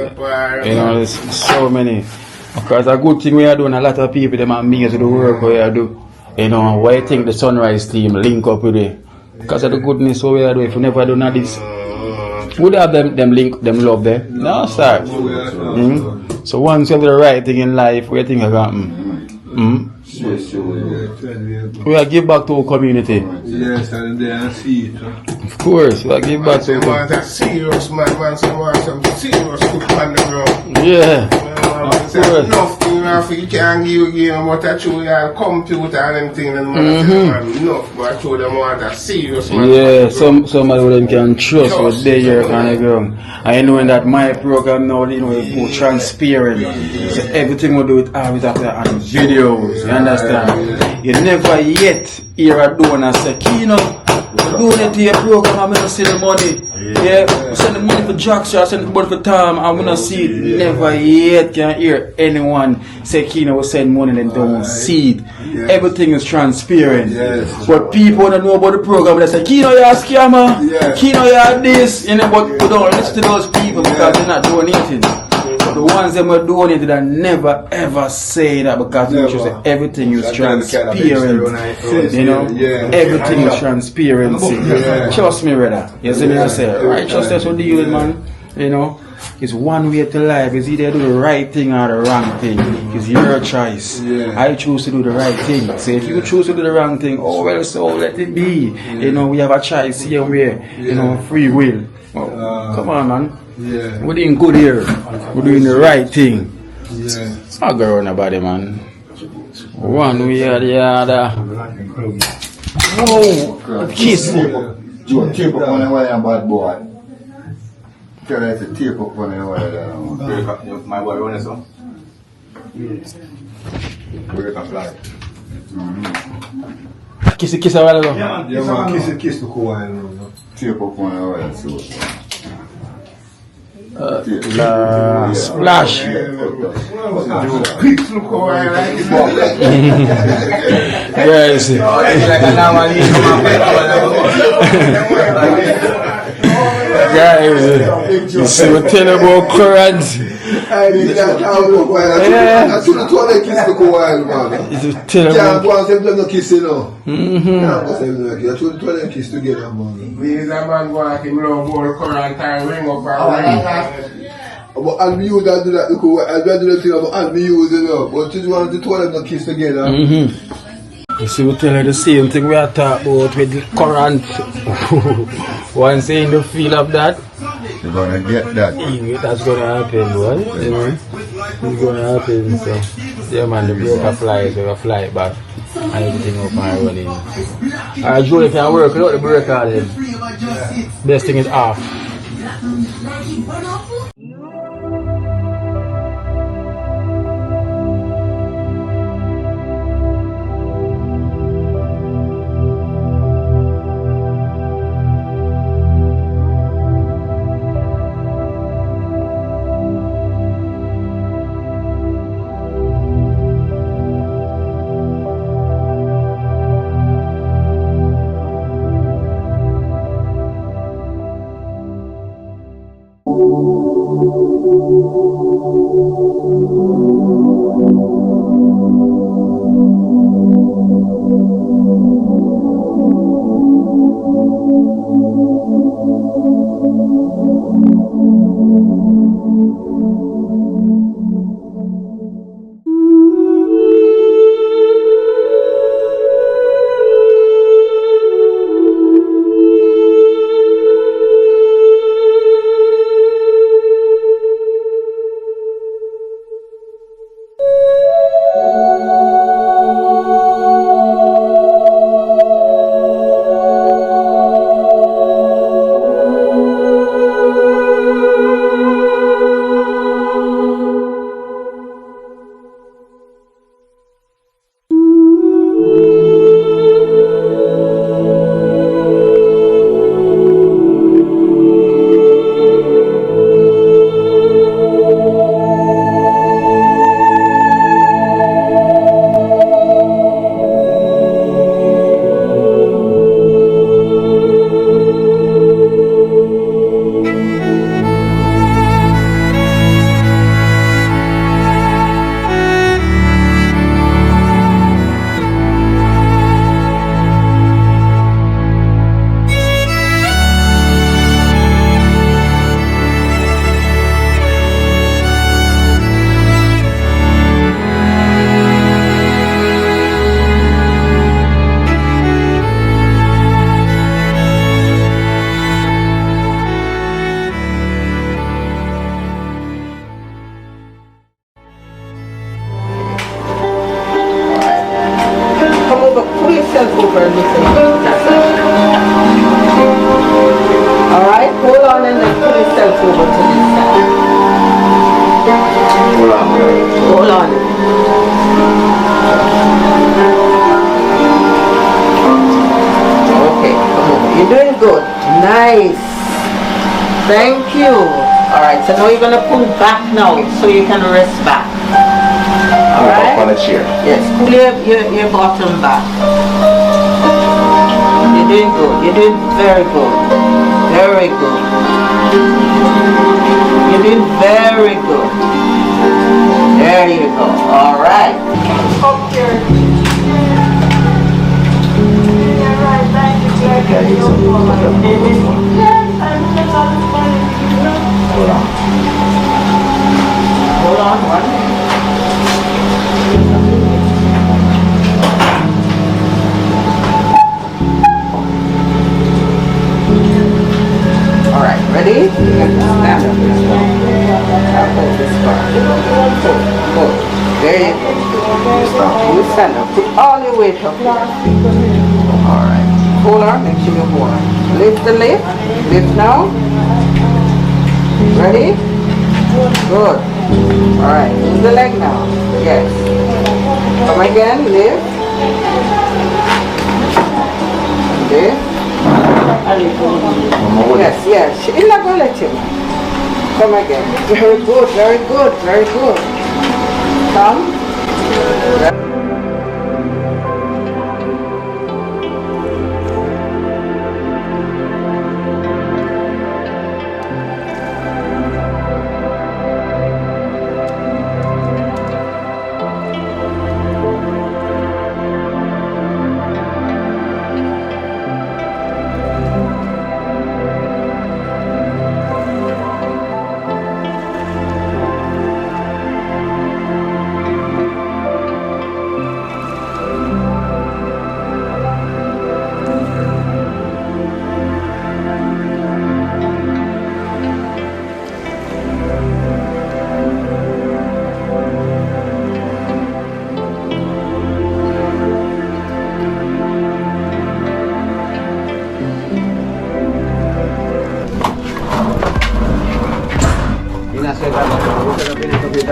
S1: You know, there's so many. Because a good thing we are doing, a lot of people, them are amazed with the work we are doing. You know, why I think the Sunrise team link up with it. Because of the goodness we are doing. If we never do none of this, would have them link, them love there? No, sir. So once you have the right thing in life, what do you think of that? We are give back to our community.
S2: Yes, and then see it.
S1: Of course, we are give back to our community.
S7: That's serious, man, some serious cook on the ground.
S1: Yeah.
S7: Enough thing you can give them what I show you a computer and everything and enough, but I show them what a serious man.
S1: Yeah, somebody who can trust what they hear on the ground. I know in that my program now, you know, it's more transparent. So everything we do it always after on videos, you understand? You never yet hear a donor say, Kino, donate to your program, I'm going to see the money. Yeah, send the money for Jackson, I send the money for Tom, I'm going to see it. Never yet can hear anyone say Kino will send money and don't see it. Everything is transparent. But people don't know about the program, they say, Kino, you're a scammer, Kino, you're this, you know, but we don't listen to those people because they're not donating. The ones that were donated that never ever say that because you say everything is transparent. You know, everything is transparency. Trust me, brother. You see me I say, righteousness will deal with, man. You know, it's one way to life. It's either do the right thing or the wrong thing. It's your choice. I choose to do the right thing. So if you choose to do the wrong thing, oh well, so let it be. You know, we have a choice here and where, you know, free will. Oh, come on, man. We're doing good here. We're doing the right thing. I'll go around about it, man. One way or the other. Whoa! Kiss.
S9: Joe, tape up on the wire, bad boy. Tell her to tape up on the wire.
S7: My boy, you want to song?
S9: Break a flag.
S1: Kiss a while ago.
S2: Yeah, man. Kiss the cool wine.
S9: Tape up on the wire, so.
S1: Splash. Yes. Guys, you see what tell about current.
S9: did that time look while. I should have told them kiss look a while, man.
S1: It's
S9: Can't
S1: terrible.
S9: go and say them no kiss, you know. Can't go say them no kiss. I should have told them kiss together, man.
S7: These a man go at him love gold current and ring up and ring.
S9: But I'll be used to do that because I'll do the thing about I'll be used, you know. But you want to tell them no kiss together.
S1: You see, we tell her the same thing we are talking about with the current. Once in the feel of that,
S9: You're gonna get that.
S1: that's gonna happen, boy. You know, it's gonna happen. So, yeah, man, the breaker flies, we fly it back, and everything up and running. Alright, Joe, if you work without the breaker, then best thing is off.
S10: Alright, hold on and then put yourself over to this side. Hold on. Okay, come over. You're doing good. Nice. Thank you. Alright, so now you're going to pull back now so you can rest back. Alright?
S9: On a chair.
S10: Yes, pull your bottom back. You're doing good. You're doing very good. Very good. You're doing very good. There you go. Alright. Up here. Yeah, right. Thank you. Yes, I'm just on the phone. Hold on. One minute. Alright, ready? You can stand up this one. I'll hold this part. Hold. There you go. You stand up. Put all your weight up here. Alright. Hold on, make sure you hold on. Lift the leg. Lift now. Ready? Good. Alright, move the leg now. Yes. Come again, lift. Lift. Yes, yes. She's not going to let you. Come again. Very good, very good, very good. Come.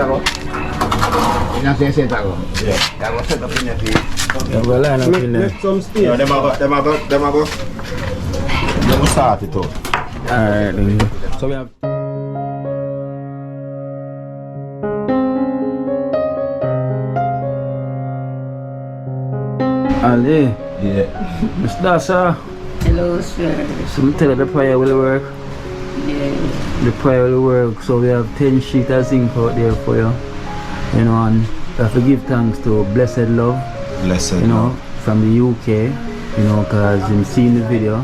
S9: go. You not say it go. Yeah. I go set up in the field.
S1: Yeah, well, line up in there.
S2: Make some space.
S9: Yeah, them a go. Them start it out.
S1: Alright, then. So we have. Ali,
S9: Yeah.
S1: Mr. Dassa,
S10: Hello, sir.
S1: so we tell you the prayer will work.
S10: Yeah.
S1: The prayer will work. So we have 10 sheets of zinc out there for you. You know, and we have to give thanks to Blessed Love,
S9: Blessed.
S1: you know, from the UK, you know, because he's seen the video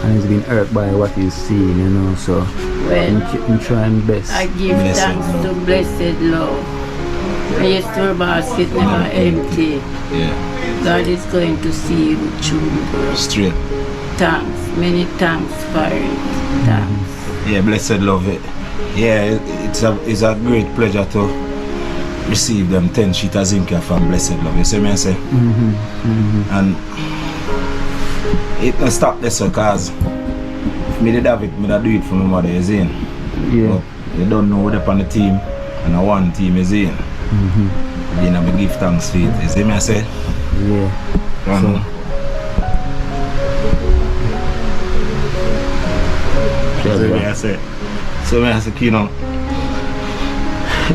S1: and he's been hurt by what he's seen, you know, so
S10: Well,
S1: I'm trying best.
S10: I give
S9: Blessed
S10: thanks
S9: Love.
S10: to Blessed Love. My store basket never empty.
S9: Yeah.
S10: God is going to see you through.
S9: Straight.
S10: Thanks. Many thanks for it. Thanks.
S9: Yeah, Blessed Love it. Yeah, it's a great pleasure to receive them 10 sheets of zinc from Blessed Love. You see me I say? And it don't stop this because if me did have it, me da do it for my mother, you see?
S1: Yeah.
S9: But you don't know what up on the team and I one team is in. Then I give thanks for it. You see me I say?
S1: Yeah.
S9: So, so me I say, you know,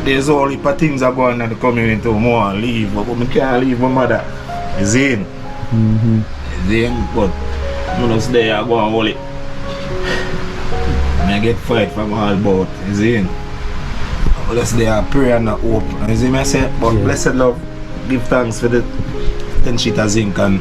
S9: there's all heap of things are going on in the community. More leave, but I can't leave my mother. You see? But you know, stay I go and hold it. I get fight from all about. You see? But just there I pray and hope. You see me I say? But
S1: Yeah.
S9: Blessed Love, give thanks for the 10 sheets of zinc and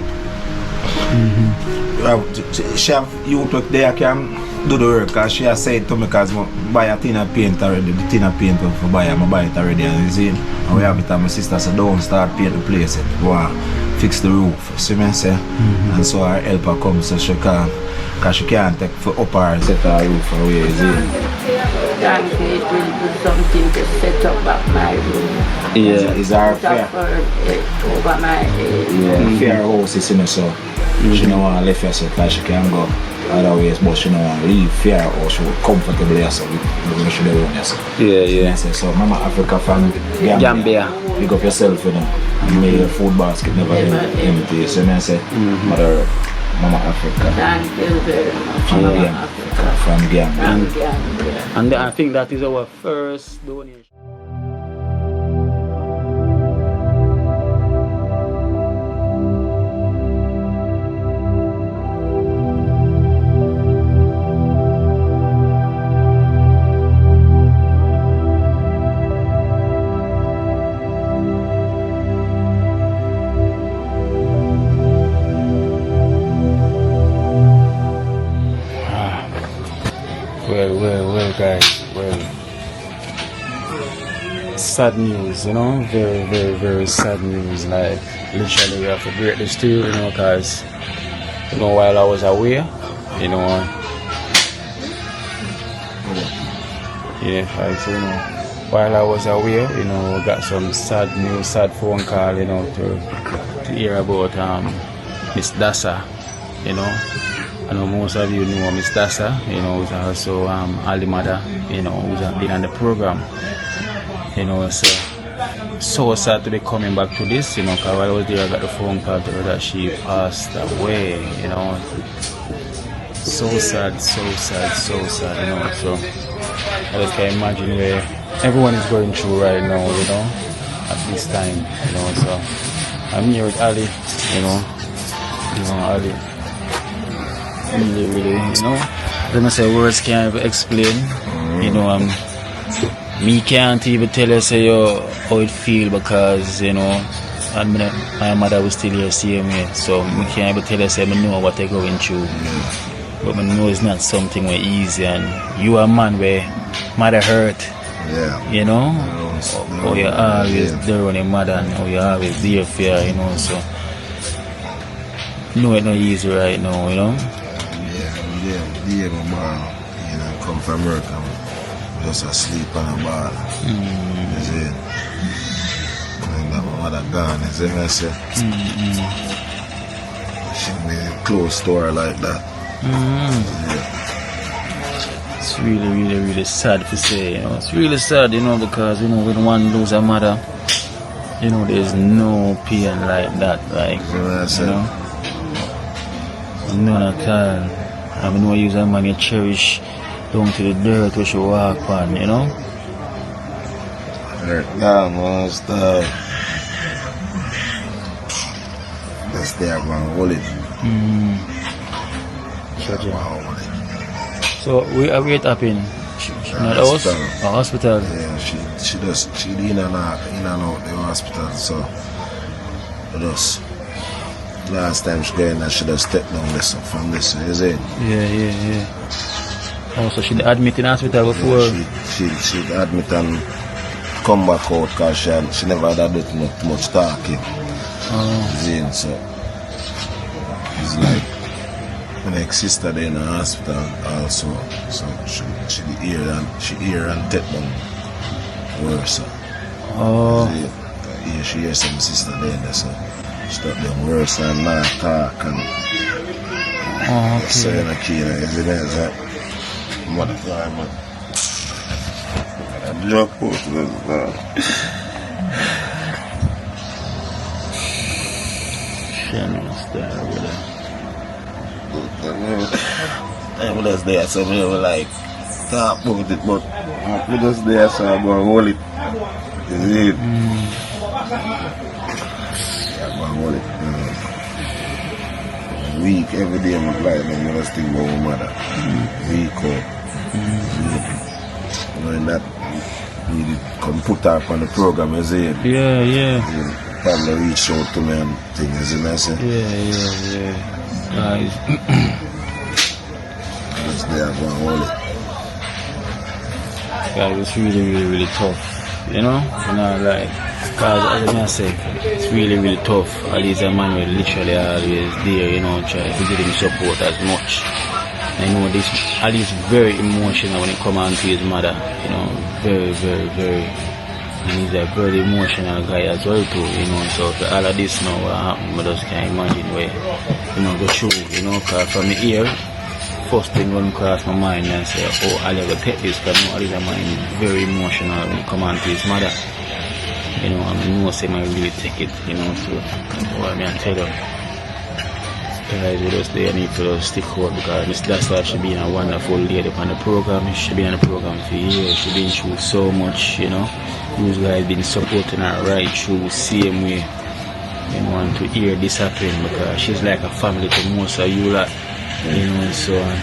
S9: she have youth work there can do the work because she has said to me because I buy a tin of paint already, the tin of paint for buy I buy it already and you see and we have it and my sister said don't start paint the place it, go on fix the roof, see me say and so our helper comes so she can because she can't take for up her set her roof away, you see.
S10: Thank you. It will do something to set up back my room.
S9: Yeah, it's our fair.
S10: Over my head.
S9: Yeah, fair house is in her so she don't want to leave herself because she can go other ways but she don't want to leave fair house she would comfortably herself with she don't want herself.
S1: Yeah.
S9: So Mama Africa from Gambia. Pick up yourself, you know. And may your food basket never empty. So I say, Mother Mama Africa.
S10: Thank you very much.
S9: From
S10: Mama
S9: Gambia.
S10: Africa.
S9: From Gambia.
S10: From Gambia.
S1: And I think that is our first donation. Well, guys, sad news, you know, very sad news. Like, literally, we have to break this to you, you know, because, you know, while I was away, you know, while I was away, you know, we got some sad news, sad phone call, you know, to hear about Miss Dassa, you know. I know most of you know Miss Dassa, you know, who's also Ali mother, you know, who's been on the program, you know, so sad to be coming back to this, you know, because while I was there I got the phone call to her that she passed away, you know. So sad, you know, so I just can imagine where everyone is going through right now, you know, at this time, you know, so I'm here with Ali, you know, Ali. Really, you know, let me say words can't even explain, you know, me can't even tell you say how it feel because, you know, my mother was still here seeing me, so me can't even tell you say I know what they're going through, but I know it's not something where easy and you are a man where mother hurt, you know, or you're always there on your mother and or you're always there for her, you know, so no, it's not easy right now, you know.
S11: Yeah, my bar, you know, come from work and just asleep on a bar. You see? And my mother gone, you see me say? She be close to her like that. Yeah.
S1: it's really, really, really sad to say, you know. It's really sad, you know, because, you know, when one loses a mother, you know, there's no pain like that, like, you know. None at all. I mean, when you use a man you cherish down to the dirt where she walk on, you know.
S11: Down, man, stuff. That's there, man, hold it.
S1: So we are wait up in not house or hospital.
S11: Yeah, she in and out the hospital, so just last time she got in she just stepped down this from this, you see?
S1: Yeah. Oh, so she admitted in hospital before?
S11: Yeah, she admit and come back out because she never had that much talking. So it's like my next sister there in the hospital also, so she hear and take down worse. Yeah, she hears some sister there, so she take down worse and not talk and saying a key and everything like mother time, man. I'm just posting this now. I'm just there, so we were like, talk about it, but I'm just there, so I'm going to hold it. Is it? I'm going to hold it. Week, every day I'm like, I'm just think about my mother. Week up. When that needed come put her up on the program, is it?
S1: Yeah.
S11: Probably reach out to me and things, isn't it?
S1: Yeah. Guys.
S11: Just there, I'm going to hold it.
S1: Guys, it's really tough, you know, like, because as I say, it's really tough. At least a man will literally always there, you know, try to give him support as much. I know this, at least very emotional when it comes on to his mother, you know, very, and he's a very emotional guy as well too, you know, so for all of this now what happened, I just can't imagine where, you know, go through, you know, because from the ear, first thing when cross my mind and say, oh, I'll never take this, because I know man is very emotional when it comes on to his mother. You know, I know say I really take it, you know, so what I mean, I tell you, guys, we just there need to just stick out because Miss Dassa, she been a wonderful lady on the program. She been on the program for years. She been through so much, you know. You guys been supporting her right through same way. You know, and to hear this happen because she's like a family to most of you lot, you know, and so on.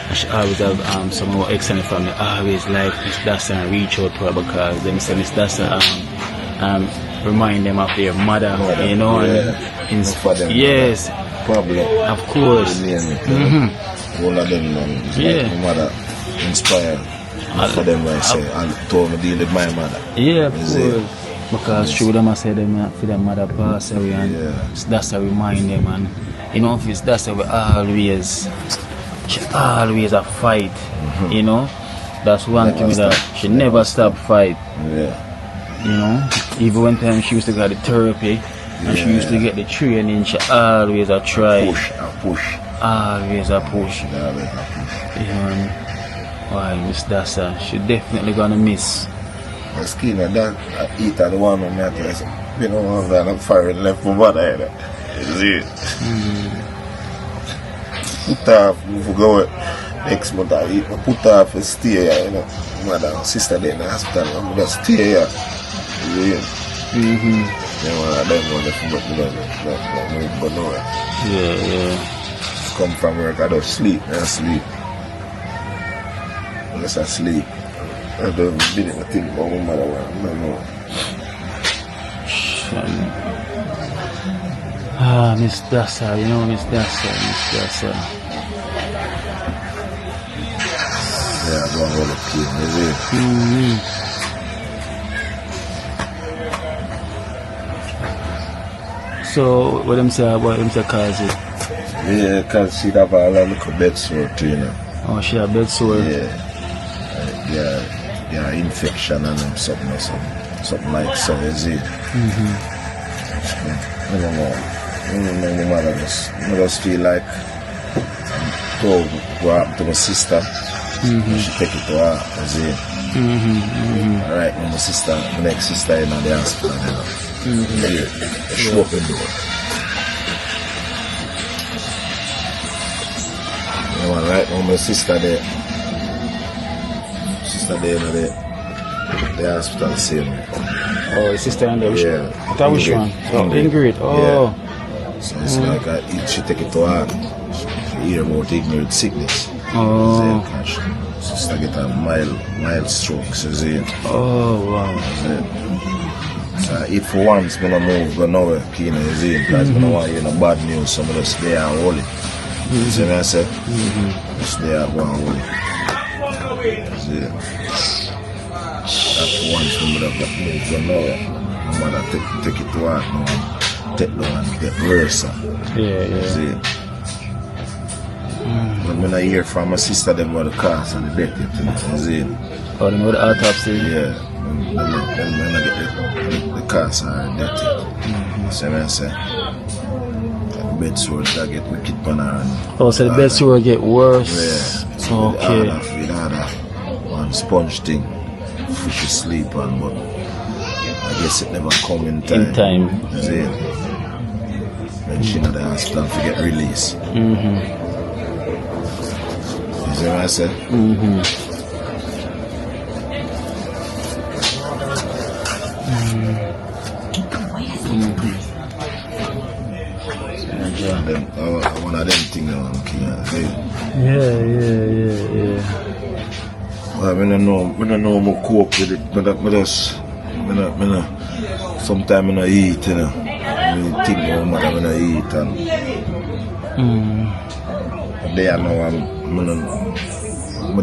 S1: And she always have some of our excellent family always like Miss Dassa and reach out to her because them say Miss Dassa remind them of their mother, you know, and yes.
S11: Probably.
S1: Of course.
S11: All of them, like my mother inspired for them, I say, and told me to deal with my mother.
S1: Yeah, of course. Because through them I say them for their mother pass away and that's how remind them and you know if that's how we always a fight, you know. That's one thing that she never stop fight. You know, even one time she used to go to therapy. And she used to get the training, she always a try.
S11: Push.
S1: Always a push. You know, why Miss Dassa, she definitely gonna miss.
S11: My skin and that I eat at the one on that place. You know, I'm firing left for mother. See it? Put off, we go next month I eat, put off and stay here, you know. Mother and sister there in the hospital, I'm just stay here. See it? They want to go nowhere.
S1: Yeah.
S11: Come from work, I don't sleep. Unless I sleep. I don't think about my mother.
S1: Miss Dassa, you know Miss Dassa.
S11: Yeah, I don't want to kill me, is it?
S1: So, what them say cause it?
S11: Yeah, cause she have a little bed sore too, you know.
S1: Oh, she have bed sore?
S11: Yeah, infection and something like so, is it? I don't know. My mother just feel like what happened to my sister. She take it to her, you see. Right now, my next sister in the hospital, you know. She open the door. You know, right now, my sister there. Sister there in the hospital, same.
S1: Oh, your sister and the
S11: Yeah.
S1: That which one? Oh, Ingrid. Oh.
S11: Yeah. So it's like she take it to her. She hear about ignorant sickness.
S1: Oh.
S11: Sister get a mild stroke, so see.
S1: Oh, wow.
S11: So if for once I don't move, go nowhere, you know, you see, because I don't want to hear no bad news, some of us there and hold it. You see what I say? Just there and go and hold it. See. That for once I don't move, go nowhere. My mother take it to her, no, take down and get worse.
S1: Yeah.
S11: See. When I hear from my sister, them were the cause and the death, you see.
S1: Oh, them were the autopsy?
S11: Yeah. When I get the cause and the death, see what I say? The bed sores that get wicked on her.
S1: Oh, so the bed sores get worse?
S11: Yeah. So
S1: okay.
S11: With other one sponge thing, fishy sleep on, but I guess it never come in time.
S1: In time.
S11: You see. When she in the hospital to get released. You see what I say? One of them things I'm say.
S1: Yeah.
S11: Well, I don't know how to cope with it, but sometimes I don't eat, you know. I think about my mother when I eat and there now I'm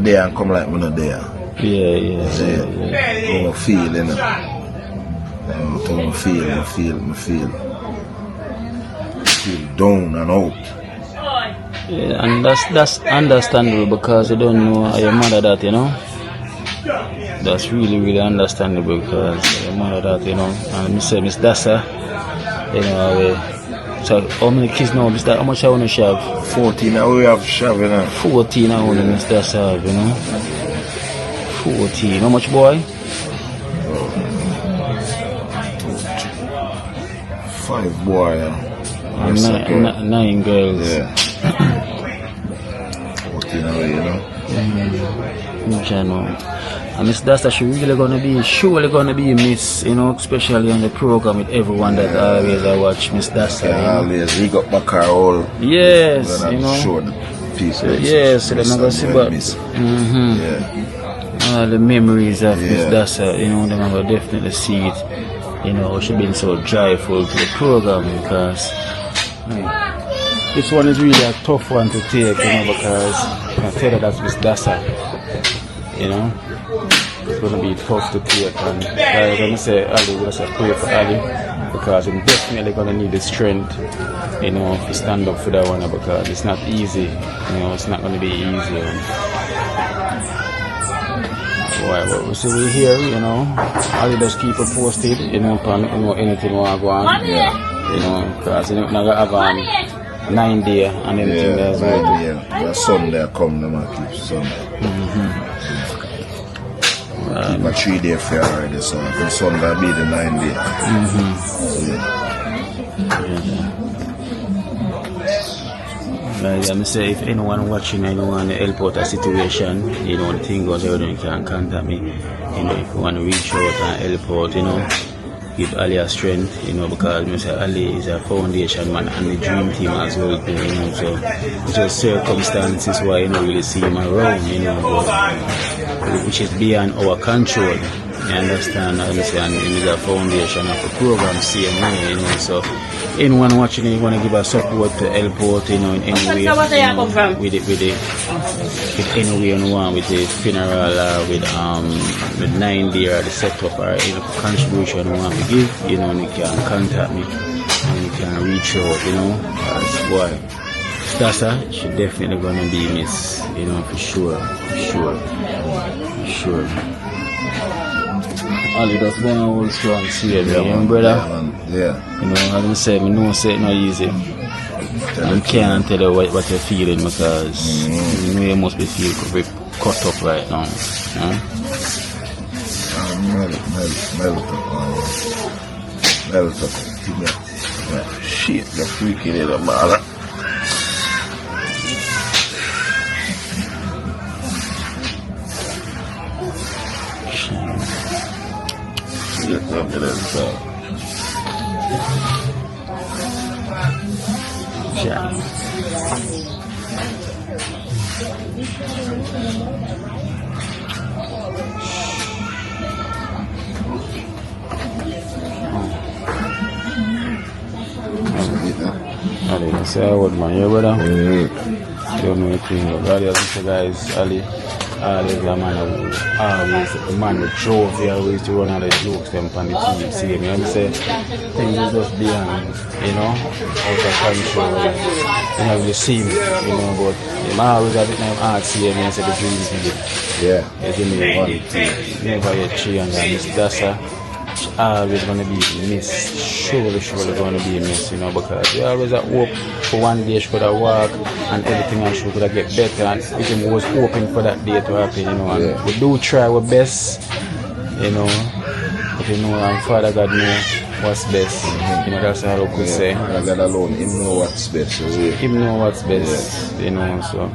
S11: there and come like I'm not there.
S1: Yeah.
S11: How I feel, you know. How I feel down and out.
S1: Yeah, and that's understandable because you don't know your mother that, you know. That's really understandable because your mother that, you know. And me say Miss Dassa, you know, so how many kids now, Mr. How much I want to shave?
S11: 14 now we have shave, you know.
S1: 14 I want to Miss Dassa have, you know. 14. How much boy?
S11: 5 boy,
S1: and 9 girls.
S11: Yeah. 14 away, you know.
S1: And Miss Dassa, she surely gonna be missed, you know, especially on the program with everyone that always watch Miss Dassa.
S11: Yeah, always rig up my car all.
S1: Yes, you know.
S11: Show the people.
S1: So, yes, they're not gonna see but all the memories of Miss Dassa, you know, they're gonna definitely see it. You know, she's been so joyful to the program because this one is really a tough one to take, you know, because I can tell you that's Miss Dassa, you know. It's going to be tough to take, and I'm going to say Ali, we're going to pray for Ali because I'm definitely going to need the strength, you know, to stand up for that one because it's not easy, you know, it's not going to be easy. But we're here, you know. Ali just keep it posted, you know, anything want to go on, you know, because you know, I'm going to have 9 days and anything as well.
S11: The Sunday come, the man keep Sunday. Keep a 3 day fair already, so the Sunday be the 9 day.
S1: Like I say, if anyone watching, anyone help out a situation, you know, the thing goes out, you can contact me. You know, if you want to reach out and help out, you know, give Ali a strength, you know, because Mr. Ali is a foundation man and the dream team as well, you know, so it's just circumstances why you don't really see him around, you know, but, which is beyond our control. You understand? And it is a foundation of a program, same way, you know, so anyone watching, you want to give a support to help out, you know, in any way, you know, with any way you want, with the funeral or with 9 day or the setup or any contribution you want to give, you know, and you can contact me and you can reach out, you know, as boy. Dassa, she definitely gonna be missed, you know, for sure. Ali just going to hold strong, see it, brother.
S11: Yeah.
S1: You know, as I say, I know it's not easy. I can't tell you what you're feeling because you know you must be feeling cut up right now.
S11: Melt up. Shit, the freaking in the mother. Look at that stuff.
S1: Ali, say a word, man. You brother? Don't know anything. God, you guys, Ali. Always a man who always the man with trophy, always to run out of jokes them on the team. See, you know what I'm saying? Things is just beyond, you know, out of control. You know, you see me, you know, but him always have it now hard see me and say the dreams he did.
S11: Yeah.
S1: It's in the one. Never yet 300. Miss Dassa, always gonna be missed. Surely gonna be missed, you know, because we always have hope for one day she could have walk and everything and she could have get better, and we was hoping for that day to happen, you know, and we do try our best, you know, but you know, Father God knows what's best, you know, that's how we could say.
S11: Father God alone, Him know what's best.
S1: Him know what's best, you know, so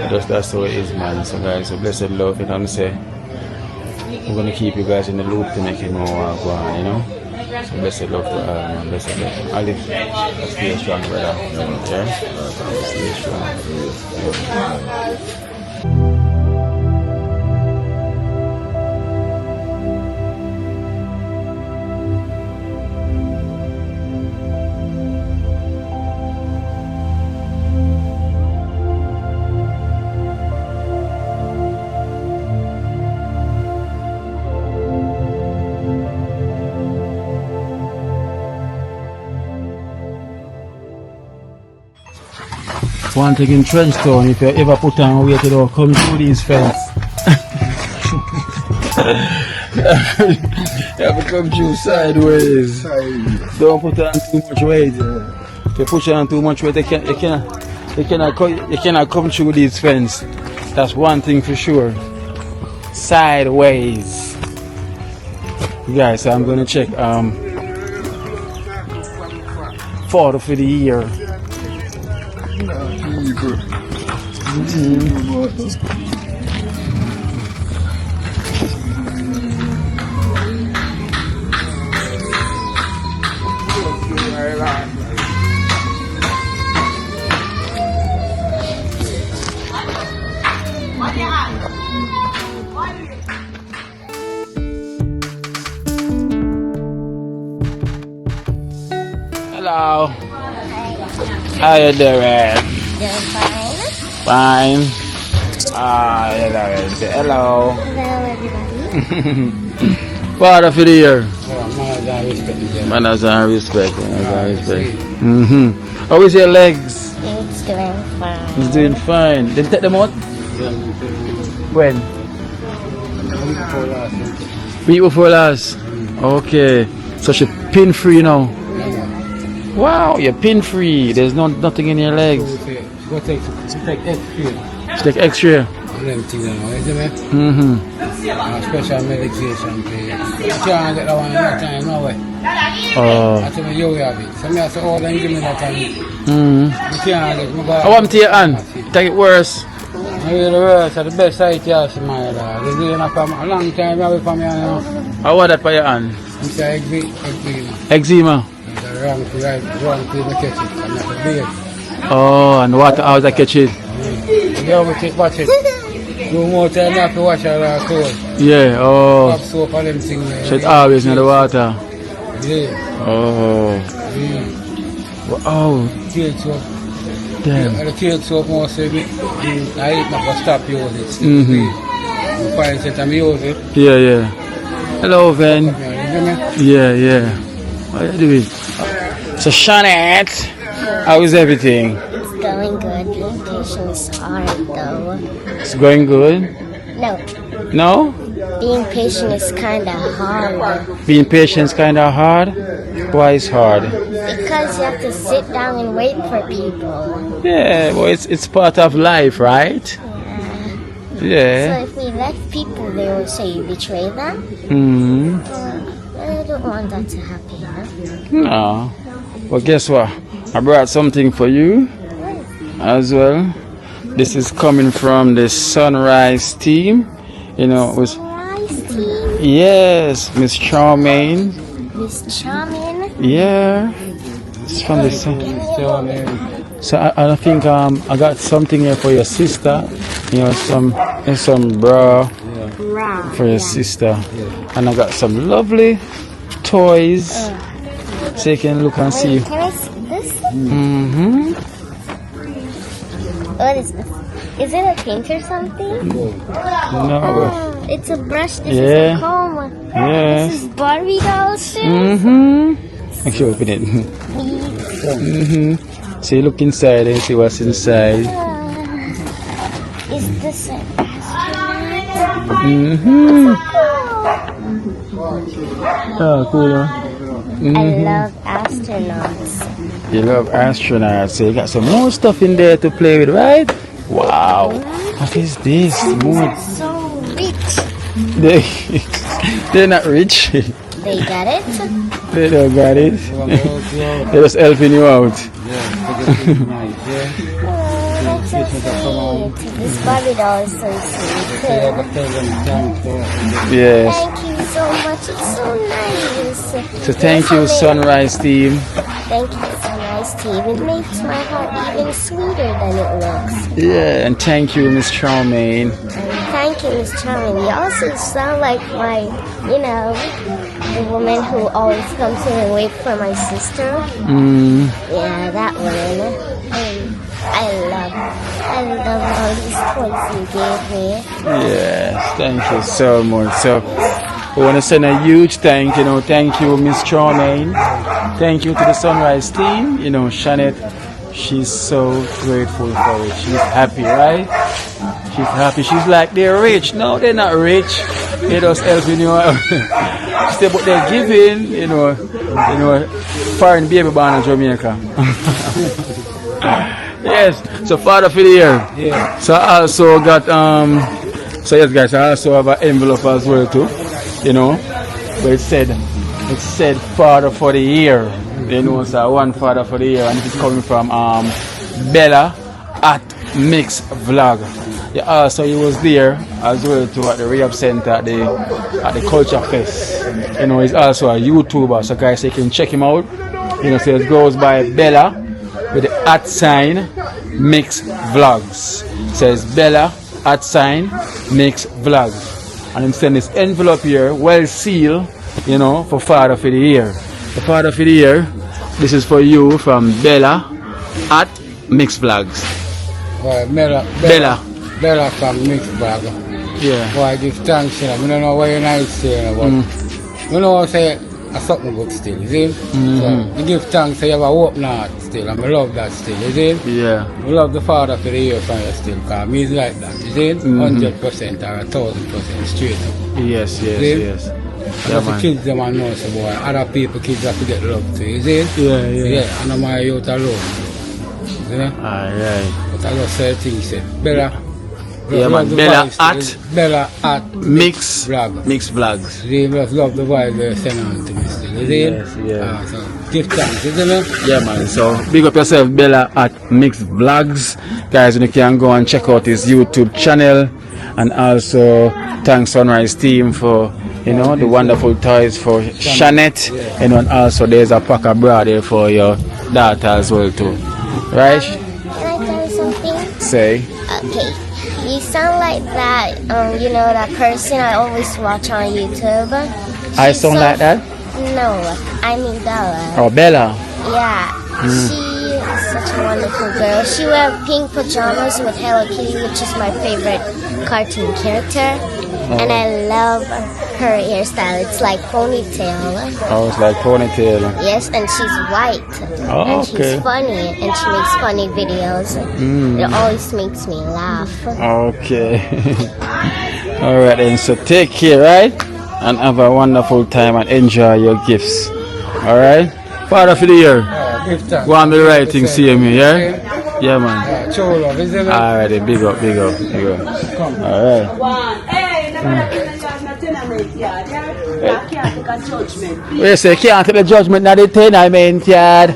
S1: just that's how it is, man. So guys, so blessed love, you know what I'm saying? We're gonna keep you guys in the loop to make you know what go on, you know. So blessed love to all, man. Blessed love. Ali, stay strong, brother. Yeah? Stay strong. One thing in Trenchtown, if you ever put on weight, you don't come through these fence. You have to come through sideways. Don't put on too much weight. If you put on too much weight, you cannot come through these fence. That's one thing for sure. Sideways. Guys, so I'm gonna check photo for the year. Hello. How you doing? Fine. Hello. Father for the year. Manners and respect. How is your legs?
S12: It's doing fine.
S1: It's doing fine. Did you take them out? When? Week before last. Okay. So she's pin free now. Wow, you're pin free. There's nothing in your legs.
S2: Go take X-ray.
S1: Take X-ray.
S2: Special medication. You can't get that one at that time, no way. I tell me, you have it. So I say, oh, then give me that time. You can't get it.
S1: I want to your hand. Take it worse.
S2: Really worse. It's the best sight you have to my dog. It's been a long time away from me now.
S1: How was that for your hand?
S2: It's eczema.
S1: Eczema?
S2: Wrong to catch it. I'm not a beard.
S1: Oh, and what? How does that catch it?
S2: You always watch it. Do more time you have to watch it cold.
S1: Yeah, oh.
S2: Pop soap and them things.
S1: So it's always in the water?
S2: Yeah.
S1: Oh. Wow.
S2: Cake soap.
S1: Damn.
S2: The cake soap most of it, I eat not stop using it. You find it and use it.
S1: Yeah. Hello, Ven. Yeah. How are you doing? So, Shanette, how is everything?
S12: It's going good. Being patient is hard, though.
S1: It's going good?
S12: No.
S1: No?
S12: Being patient is kind of hard.
S1: Being patient is kind of hard? Why is hard?
S12: Because you have to sit down and wait for people.
S1: Yeah, well, it's part of life, right?
S12: Yeah.
S1: Yeah.
S12: So if we left people, they would say you betray them. I don't want that to happen, you know?
S1: No. Well, guess what? I brought something for you as well. This is coming from the Sunrise team. You know, it was.
S12: Sunrise team?
S1: Yes, Miss Charmaine.
S12: Miss Charmaine?
S1: Yeah. It's from the Sun. So I think I got something here for your sister. You know, some bra for your sister. And I got some lovely toys. So you can look and see.
S12: Can I see this? What is this? Is it a paint or something?
S1: No.
S12: It's a brush. This is a comb.
S1: Yes.
S12: This is Barbie dolls too.
S1: Actually, open it. So you look inside and see what's inside.
S12: Is this an
S1: Oh, cool.
S12: I love astronauts.
S1: You love astronauts, so you got some more stuff in there to play with, right? Wow. What is this? More.
S12: So rich.
S1: They're not rich.
S12: They got it?
S1: They don't got it. They're just helping you out.
S12: That's so sweet. This Barbie doll is so sweet.
S1: Yes.
S12: Thank you so much. It's so nice.
S1: So thank you, Sunrise team.
S12: Thank you, Sunrise team. It makes my heart even sweeter than it looks.
S1: Yeah, and thank you, Miss Charmaine.
S12: And thank you, Miss Charmaine. You also sound like my, you know, the woman who always comes in and waits for my sister. Yeah, that woman. I love all these toys you gave me.
S1: Yes, thank you so much. So we want to send a huge thank you, Miss Charmaine. Thank you to the Sunrise team. You know, Shanette, she's so grateful for it. She's happy, right? She's happy. She's like, they're rich. No, they're not rich. They're just helping you out. She said, but they're giving, you know, foreign baby born in Jamaica. Yes, so Father for the year.
S2: Yeah.
S1: So I also got so yes guys, I also have an envelope as well too, you know, where it said Father for the year. You know, so one Father for the year, and it is coming from Bella at Mix Vlog. Yeah, so he was there as well too at the Rehab Center at the Culture Fest. You know, he's also a YouTuber, so guys, you can check him out. You know, so it goes by Bella with the @ Mix Vlogs. Says Bella @ Mix Vlogs. And I'm sending this envelope here, well sealed, you know, for Father for the Year. The Father for the Year, this is for you from Bella at Mix Vlogs.
S2: Well, Bella from Mix Vlog.
S1: Yeah.
S2: Well, I give thanks, you know. I don't know why you're not saying, but you know, I say a something good still, you see? So you give thanks, so you have a hope now still, and I love that still, you see?
S1: Yeah.
S2: I love the Father for the Year from you still, because he's like that, you see? 100% or 1000% straight up.
S1: Yes.
S2: Because the kids them and know, so boy, other people kids have to get love too, you see? Yeah, and I'm my youth alone. You know?
S1: Alright.
S2: But I just say things, say, Bella.
S1: Yeah, man. Bella at
S2: Mix Vlogs.
S1: Mix Vlogs.
S2: They just love the vibe they're sending on to me still, you see?
S1: Yes, yeah.
S2: So give thanks, isn't it?
S1: Yeah, man. So big up yourself, Bella at Mix Vlogs. Guys, you can go and check out his YouTube channel. And also thanks Sunrise team for, you know, the wonderful toys for Shanette. You know, and also there's a pack of bra there for your daughter as well too. Right?
S12: Can I tell you something?
S1: Say.
S12: Okay. You sound like that, you know, that person I always watch on YouTube.
S1: I sound like that?
S12: No, I mean Bella.
S1: Oh, Bella.
S12: Yeah, she is such a wonderful girl. She wears pink pajamas with Hello Kitty, which is my favorite cartoon character. And I love her hairstyle. It's like ponytail.
S1: Oh, it's like ponytail.
S12: Yes, and she's white.
S1: Oh,
S12: and
S1: okay.
S12: she's funny, and she makes funny videos. It always makes me laugh.
S1: Okay. All right, then. So take care, right? And have a wonderful time and enjoy your gifts. All right? Father for the Year. Go on the right thing, see me, yeah? Yeah, man.
S2: Yeah, show love, is it?
S1: Alright, then big up.
S2: Come.
S1: Alright. We say can't take the judgment now the tenement yard.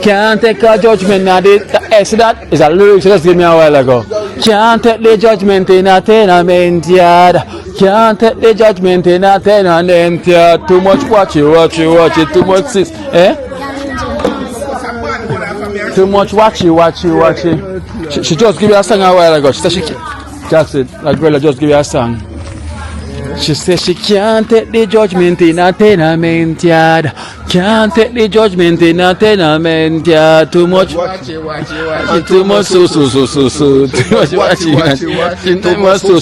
S1: Can't take a judgment now the see that is a lyric you just give me a while ago. Can't take the judgment in a tenement yard. Can't take the judgment in a tenement yard. Too much watch it, too much sis. Too much watch it. She just give you a song a while ago. She said Jackson, that girl just give you a song. She says she can't take the judgment in a tenement yard. Can't take the judgment in a tenement yard. Too much watch it. Too much so. Too much watch it. Too much so.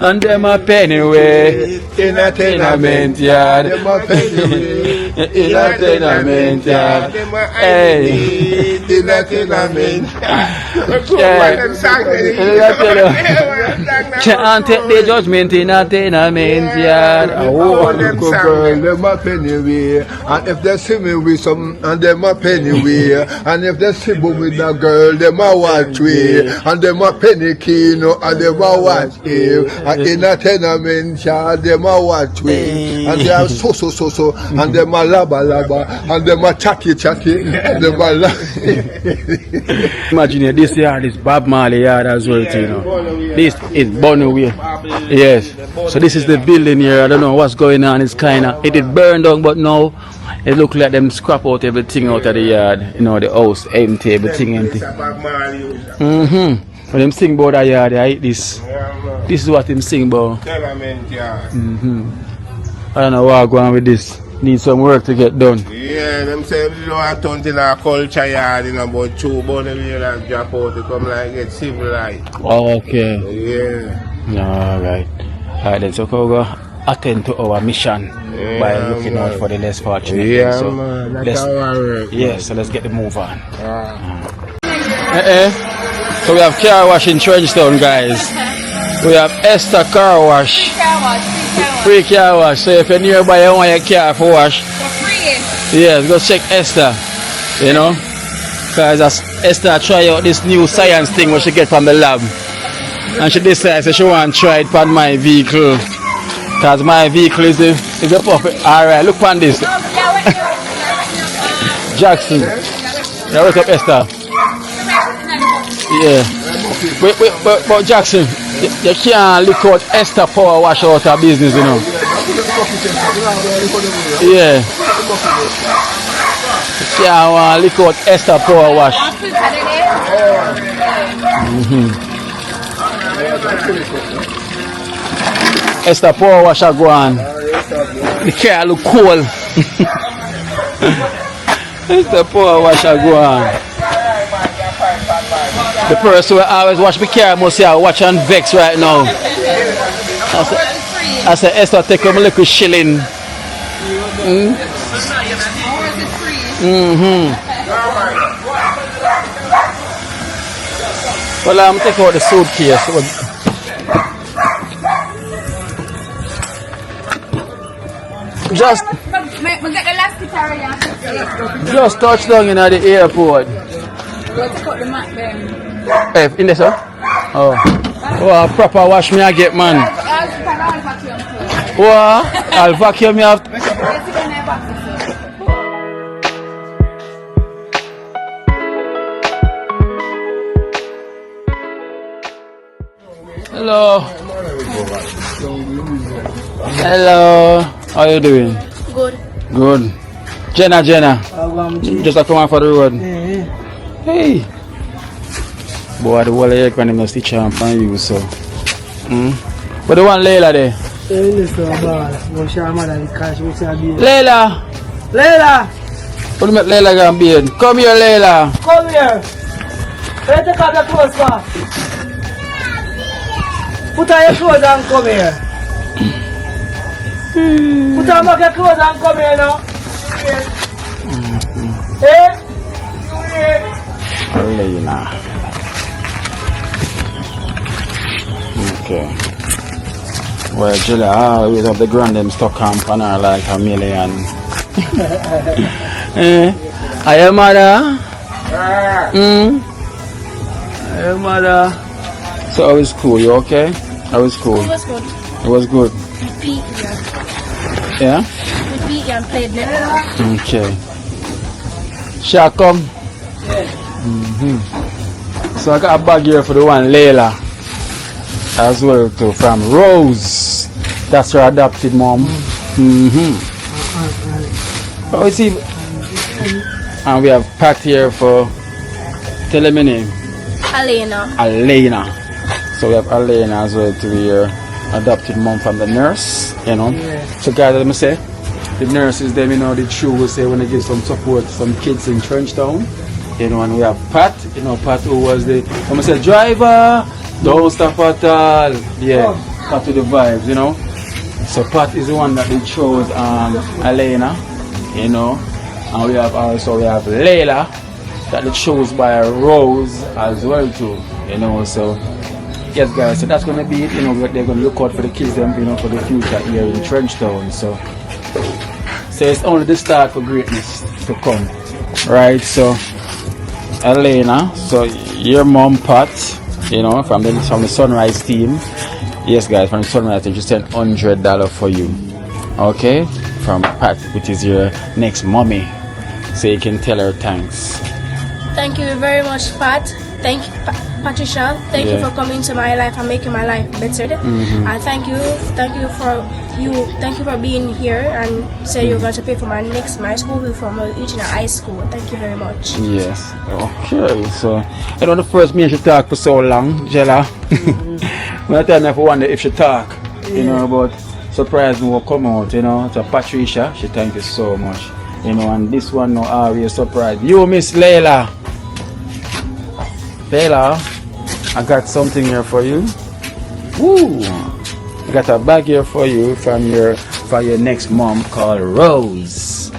S1: And them a penny way in a tenement yard. In a tenement yard. Hey.
S7: In a tenement
S1: Can't take the judgment in a tenement yard.
S13: Oh, girl, them a penny way. And if they see me with some, and them a penny way. And if they see me with a girl, them a watch way. And them a penny kino, and them a watch him. And in a tenement yard, them a watch way. And they are so. And them a laba. And them a chatty. And them a
S1: Imagine this yard is Bob Marley yard as well, you know. This is Bonneway. Yes. So this is the building here. I don't know what's going on. It's it did burn down, but now it look like them scrap out everything out of the yard. You know, the house empty, everything empty. When them sing about the yard, I eat this. This is what them sing about. I don't know what going on with this. Need some work to get done.
S7: Yeah, them say they don't have to in a culture yard, you know, but two Bonneville and drop out to come like get civilized.
S1: Oh, okay.
S7: Yeah.
S1: Alright. Alright then, so we'll go attend to our mission by looking out for the less fortunate.
S7: Yeah,
S1: so
S7: man. That's our work.
S1: Yeah, so let's get the move on. So we have car wash in Trenchtown, guys. We have Esther car wash. Free car wash. So if you're nearby and want your car for wash, yes, go check Esther. You know, because Esther try out this new science thing what she get from the lab, and she decides that she want to try it on my vehicle. Because my vehicle is the perfect. Alright, look on this. Jackson. Yeah, what's up, Esther? Yeah. But Jackson, you can't look out Esther power wash out of business, you know. Yeah. You can't look out Esther power wash. Esther power wash go on. The car look cool. Esther power wash go on. The person who always watch my car must say watch and vex right now. I said Esther take a little shilling. Well, I'm taking out the suitcase. Just touch down in the airport. Hey, in there, sir? Oh, a proper wash me I get, man. What? I'll vacuum you up. Hello. Hello. How you doing?
S3: Good.
S1: Good. Jenna. Just come out for the road. Hey. Boy, the whole of your can must teach on you, so. But the one Layla there? Layla! What do you make Layla go and beard? Come here, Layla.
S14: Come here. Let's take off your clothes, man. Put on your clothes and come here. Put on your clothes and come here now.
S1: Layla. Okay. Well, Julia, I always have the grand them stuck on her like a million. Are you mother? Hey, mother. So, how is school? You okay? How is school?
S3: It was good.
S1: It was good.
S3: We beat
S1: Yeah?
S3: We beat and played netball.
S1: Okay. Shall come?
S14: Yeah.
S1: So, I got a bag here for the one Layla as well, too, from Rose. That's her adopted mom. Oh, it's even. And we have Pat here for. Tell him your name. Elena. So we have Elena as well to be your adopted mom from the nurse, you know.
S14: Yeah.
S1: So guys, let me say, the nurses them, you know, the true will say when they give some support to some kids in Trenchtown. You know, and we have Pat, you know, Pat who was the, I'm gonna say, driver, don't stop at all. Yeah, Pat to the vibes, you know. So Pat is the one that they chose Elena, you know. And we have Layla that they chose by Rose as well too, you know. So yes guys, so that's gonna be it, you know. They're gonna look out for the kids them, you know, for the future here in Trenchtown. So it's only the start for greatness to come. Right, so Elena, so your mom Pat, you know, from the Sunrise team. Yes guys, from the Sunrise team, she sent $100 for you. Okay? From Pat, which is your next mommy. So you can tell her thanks.
S3: Thank you very much, Pat. Thank you, Patricia. Thank you for coming to my life and making my life better. And thank you for being here and say you're going to pay for my school fee from Eugene High School. Thank you very much.
S1: Yes. Okay. So you know the first me she talk for so long, Jella. When I tell me I wonder if she talk, you know, but surprise me will come out, you know. So Patricia, she thank you so much. You know, and this one no always surprise. You Miss Layla. Layla, I got something here for you. Woo! I got a bag here for you for your next mom called Rose.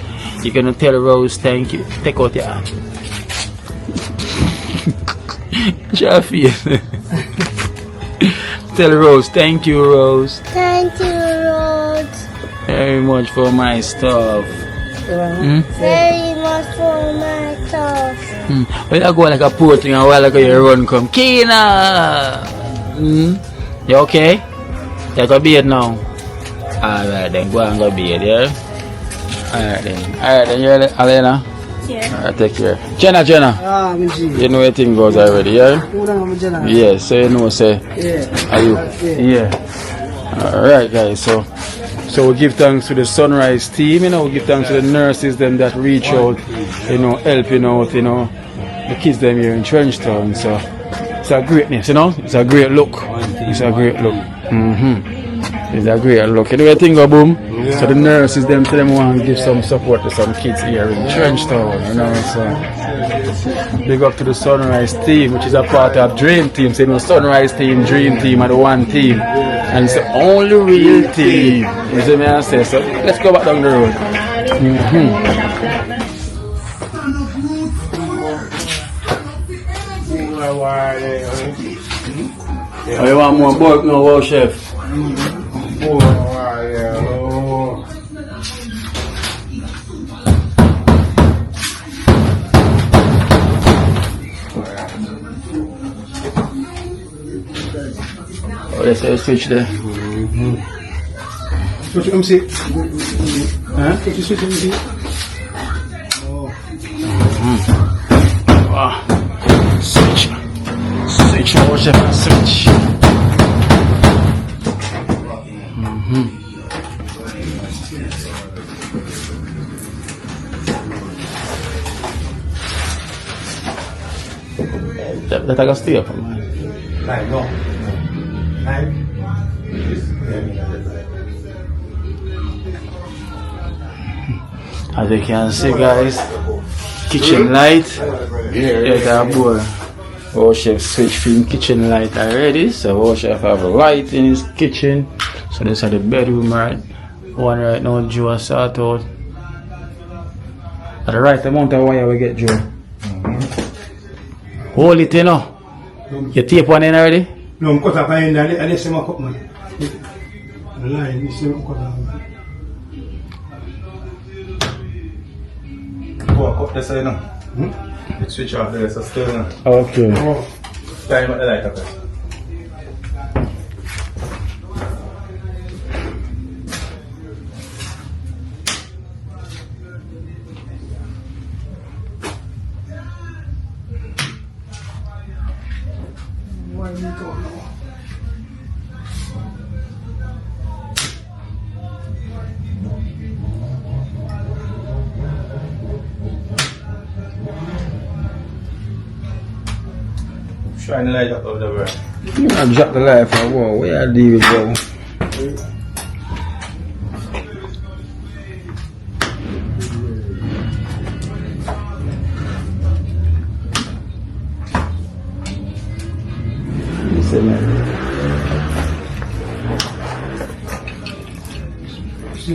S1: You're gonna tell Rose thank you. Take out your hand. Shafi. Tell Rose thank you, Rose.
S12: Thank you, Rose.
S1: Very much for my stuff.
S12: Very much for my stuff.
S1: Well, I go like a poor thing a while ago, you run come. Kina! You okay? You go bed now? Alright then, go and go bed, yeah? Alright then, you Elena?
S3: Yeah.
S1: Alright, take care. Jenna. You know everything goes already, yeah? Yeah, so you know, say.
S14: Yeah.
S1: Are you? Yeah. Alright, guys, so we give thanks to the Sunrise team, you know, we give thanks to the nurses them that reach out, you know, helping out, you know, the kids them here in Trenchtown. So it's a greatness, you know, it's a great look. It's a great look. It's a great look. You know what I think of boom? So the nurses them tell them want to give some support to some kids here in Trenchtown, you know. So big up to the Sunrise team, which is a part of Dream Team. So you know, Sunrise team, Dream Team are the one team. And it's the only real team. You see me I say, so let's go back down the road. Oh, you want more bulk now, wow, chef? Oh, yes, I'll switch there.
S4: Switch MC. Switch MC.
S1: Wow. Switch, wow, chef, switch. That I got stay up.
S4: No.
S1: As you can see, guys, kitchen light. Yeah, that boy. Our chef switch from kitchen light already. So our chef have a light in his kitchen. So this is the bedroom, right? One right now, Joe has sort out. At the right amount of wire we get, Joe. Hold it, you know. You tape one in already?
S4: No, I'm cutting up in there. I just see my cup, man. The line, you see my cup.
S9: Go up the side now. Switch off there, so still now.
S1: Okay.
S6: Time at the light up. Shine the light up over the world.
S2: You might drop the light for a while. Where I leave it go? Listen, man.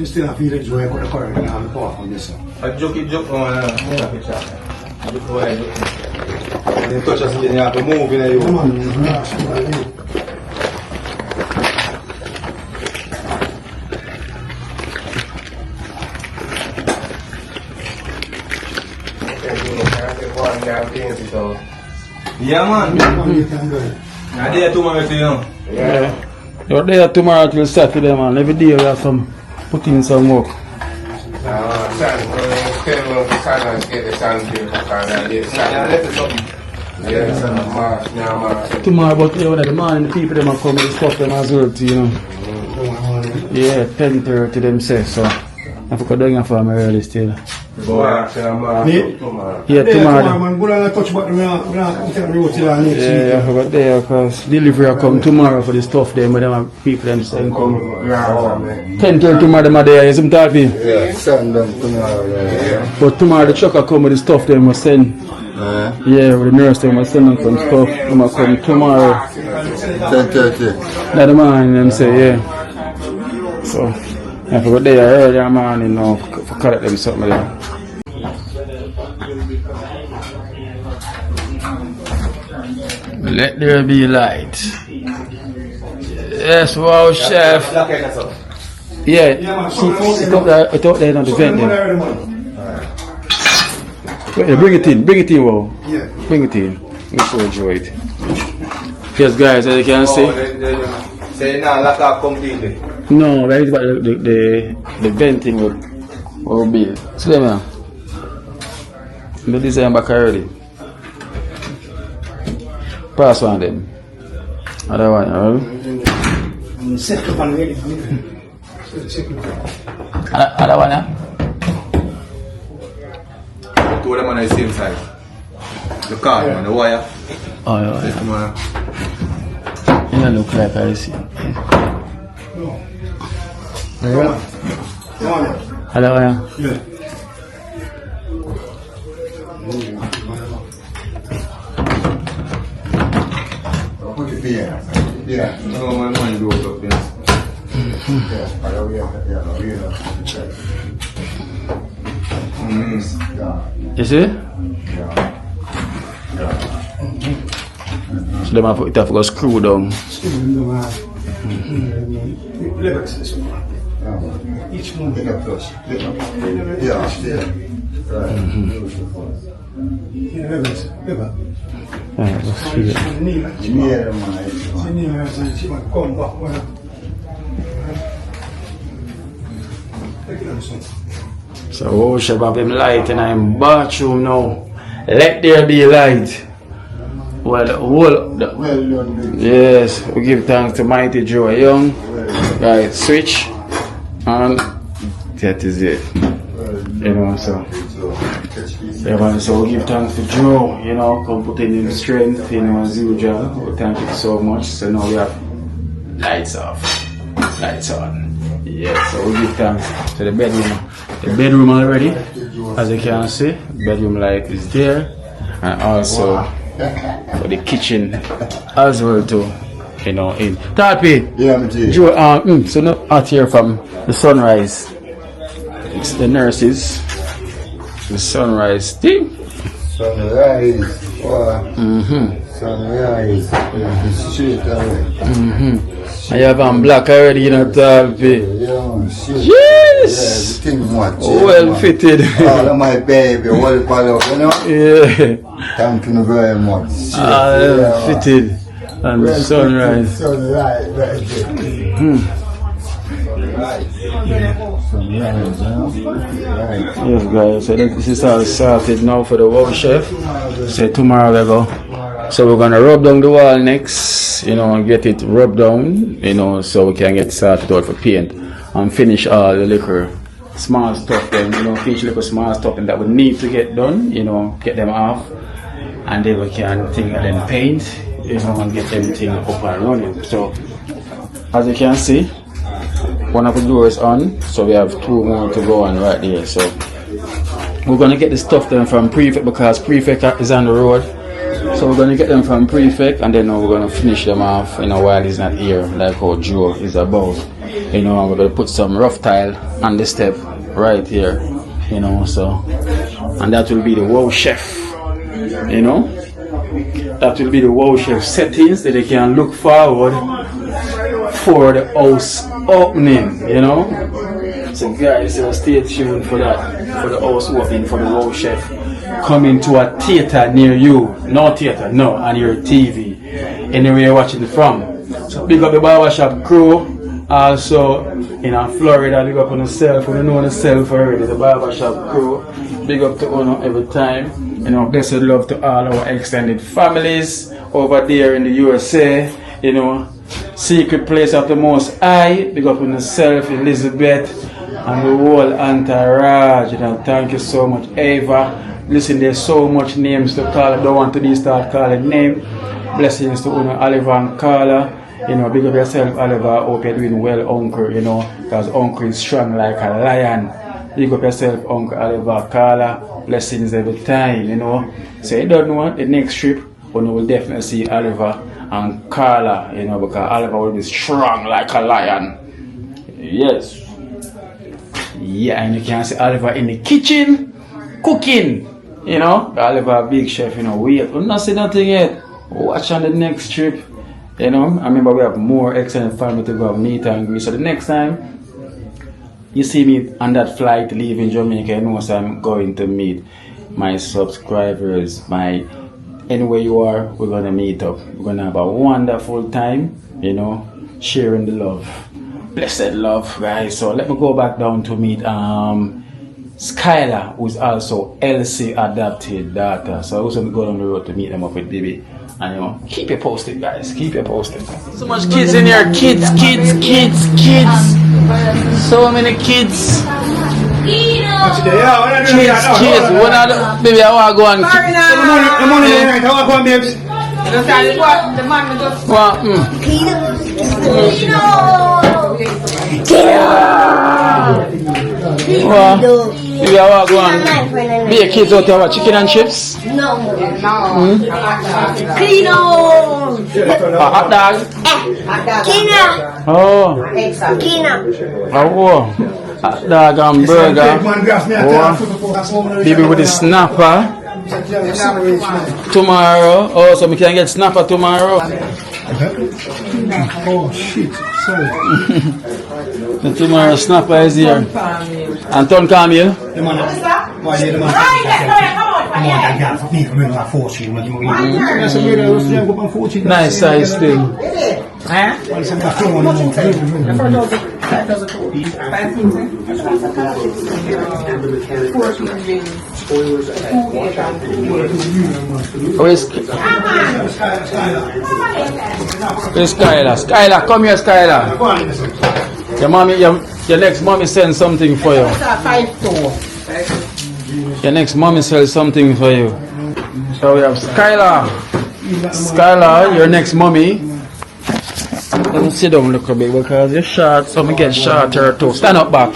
S4: Still have to enjoy what the current and the power from this.
S6: A joke on joke away. You touch us and you have to move in you. Yeah, man. You're there tomorrow, you know.
S2: Yeah. You're there tomorrow till Saturday, man. Every day we have some put in some work. Tomorrow, but you know, the morning the people them are coming to stuff them as well, you know. Yeah, 10:30 them say so. I forgot doing it for me early still. Yeah, tomorrow. Yeah, I forgot there because delivery will come tomorrow for the stuff them, but them people them saying come. 10:30 tomorrow them are there, you see me talking?
S13: Yeah, send them tomorrow. Yeah.
S2: But tomorrow the truck will come with the stuff them must send. Yeah, with the nurse them must send them some stuff. They must come tomorrow.
S13: 10:30.
S2: That's the morning them say, yeah. So I forgot there early in the morning now for collect them something there. Let there be light. Yes, wow, chef. Yeah, it's up there on the vent there. Wait, bring it in, wow. Bring it in. Let's go enjoy it. Yes, guys, as you can see.
S6: Say now, lock up completely.
S2: No, that is about the venting will build. See them now. The design back already. Pass one of them. Other one, alright?
S4: Second one ready.
S2: Other one, yeah?
S6: Two of them on the same side. The car and the wire.
S2: Oh, yeah. It don't look like I see. Other one, yeah?
S13: Yeah.
S6: No, my mind goes up, yes.
S2: You see? So them have to go screw down.
S4: Each one.
S2: So oh, Shabab them light and I'm bathroom now. Let there be light. Well, yes, we give thanks to Mighty Joe Young. Right, switch and that is it. You know, so yeah, man, so we give thanks to Joe, you know, come put in his strength, you know, as usual. We thank you so much. So now we have lights off, lights on. Yeah, so we give thanks to the bedroom. The bedroom already, as you can see, bedroom light is there, and also for the kitchen as well too. You know, in Tapi.
S13: Yeah,
S2: Joe, so not out here from the sunrise. It's the nurses. The sunrise thing.
S13: Sunrise. Wow. Sunrise. Straight away.
S2: I have on black already, you know, Talpi. Yes! Well fitted.
S13: Oh, my baby, well followed, you know?
S2: Yeah.
S13: Thank you very much.
S2: Well fitted. And the sunrise.
S13: Sunrise, right there.
S2: Yes, guys, so this is all sorted now for the wow chef. So tomorrow we go. So we're gonna rub down the wall next, you know, and get it rubbed down, you know, so we can get started out for paint and finish all the liquor small stuff then, you know, finish little small stuff and that we need to get done, you know, get them off, and then we can think and then paint, you know, and get everything up and running. So as you can see, one of the doors on, so we have 2 more to go on right there. So we're gonna get the stuff done from Prefect because Prefect is on the road. So we're gonna get them from Prefect and then we're gonna finish them off, you know, while he's not here, like how Joe is about. You know, and we're gonna put some rough tile on the step right here, you know, so, and that will be the wow chef, you know, that will be the wow chef settings that they can look forward for the house opening, you know. So guys, stay tuned for that, for the house opening for the wow chef coming to a theater near you. No theater, no, on your TV, anywhere you're watching it from. So big up the barbershop crew. Also in Florida, big up on yourself. We know yourself already, the barbershop crew. Big up to Uno every time. You know, blessed love to all our extended families over there in the USA. You know, secret place of the Most High. Big up on yourself, Elizabeth, and the whole entourage. You know, thank you so much, Ava. Listen, there's so much names to call. I don't want to start calling name. Blessings to Uno, Oliver, and Carla. You know, big up yourself, Oliver. Hope you're doing well, Uncle, you know, because Uncle is strong like a lion. Big up yourself, Uncle Oliver, Carla. Blessings every time, you know. So you don't know, the next trip, we will definitely see Oliver and Carla, you know, because Oliver will be strong like a lion. Yes. Yeah, and you can see Oliver in the kitchen, cooking, you know. Oliver, big chef, you know. Wait, we're not see nothing yet. Watch on the next trip. You know, I remember we have more excellent family to go meet and greet. So the next time you see me on that flight leaving Jamaica, you know, so I'm going to meet my subscribers, anywhere you are, we're gonna meet up. We're gonna have a wonderful time, you know, sharing the love. Blessed love, guys. So let me go back down to meet Skylar, who's also Elsie adopted daughter. So I was gonna go down the road to meet them up with Baby. And you know, keep you posted, guys. Keep you posted. So much kids in here. Kids. So many kids. Kids. What are the, baby, I want to go and Maybe I want to go and be a kids out there, chicken and chips?
S12: No.
S2: Kino! Hot dog?
S12: Kina.
S2: Oh.
S12: Kina.
S2: Oh. Hot dog and burger. Oh. Baby with the snapper. Tomorrow. Oh, so we can get snapper tomorrow.
S13: Oh shit, sorry.
S2: The tomorrow snapper is here. Anton Camille. Nice size thing. Where's Skylar? Skylar, come here, Skylar. Your mommy, your next mommy sends something for you. Your next mommy sells something for you. So we have Skylar. Skylar, your next mommy. Let me sit down a little bit because you're short, so I'm get shorter too. Stand up back.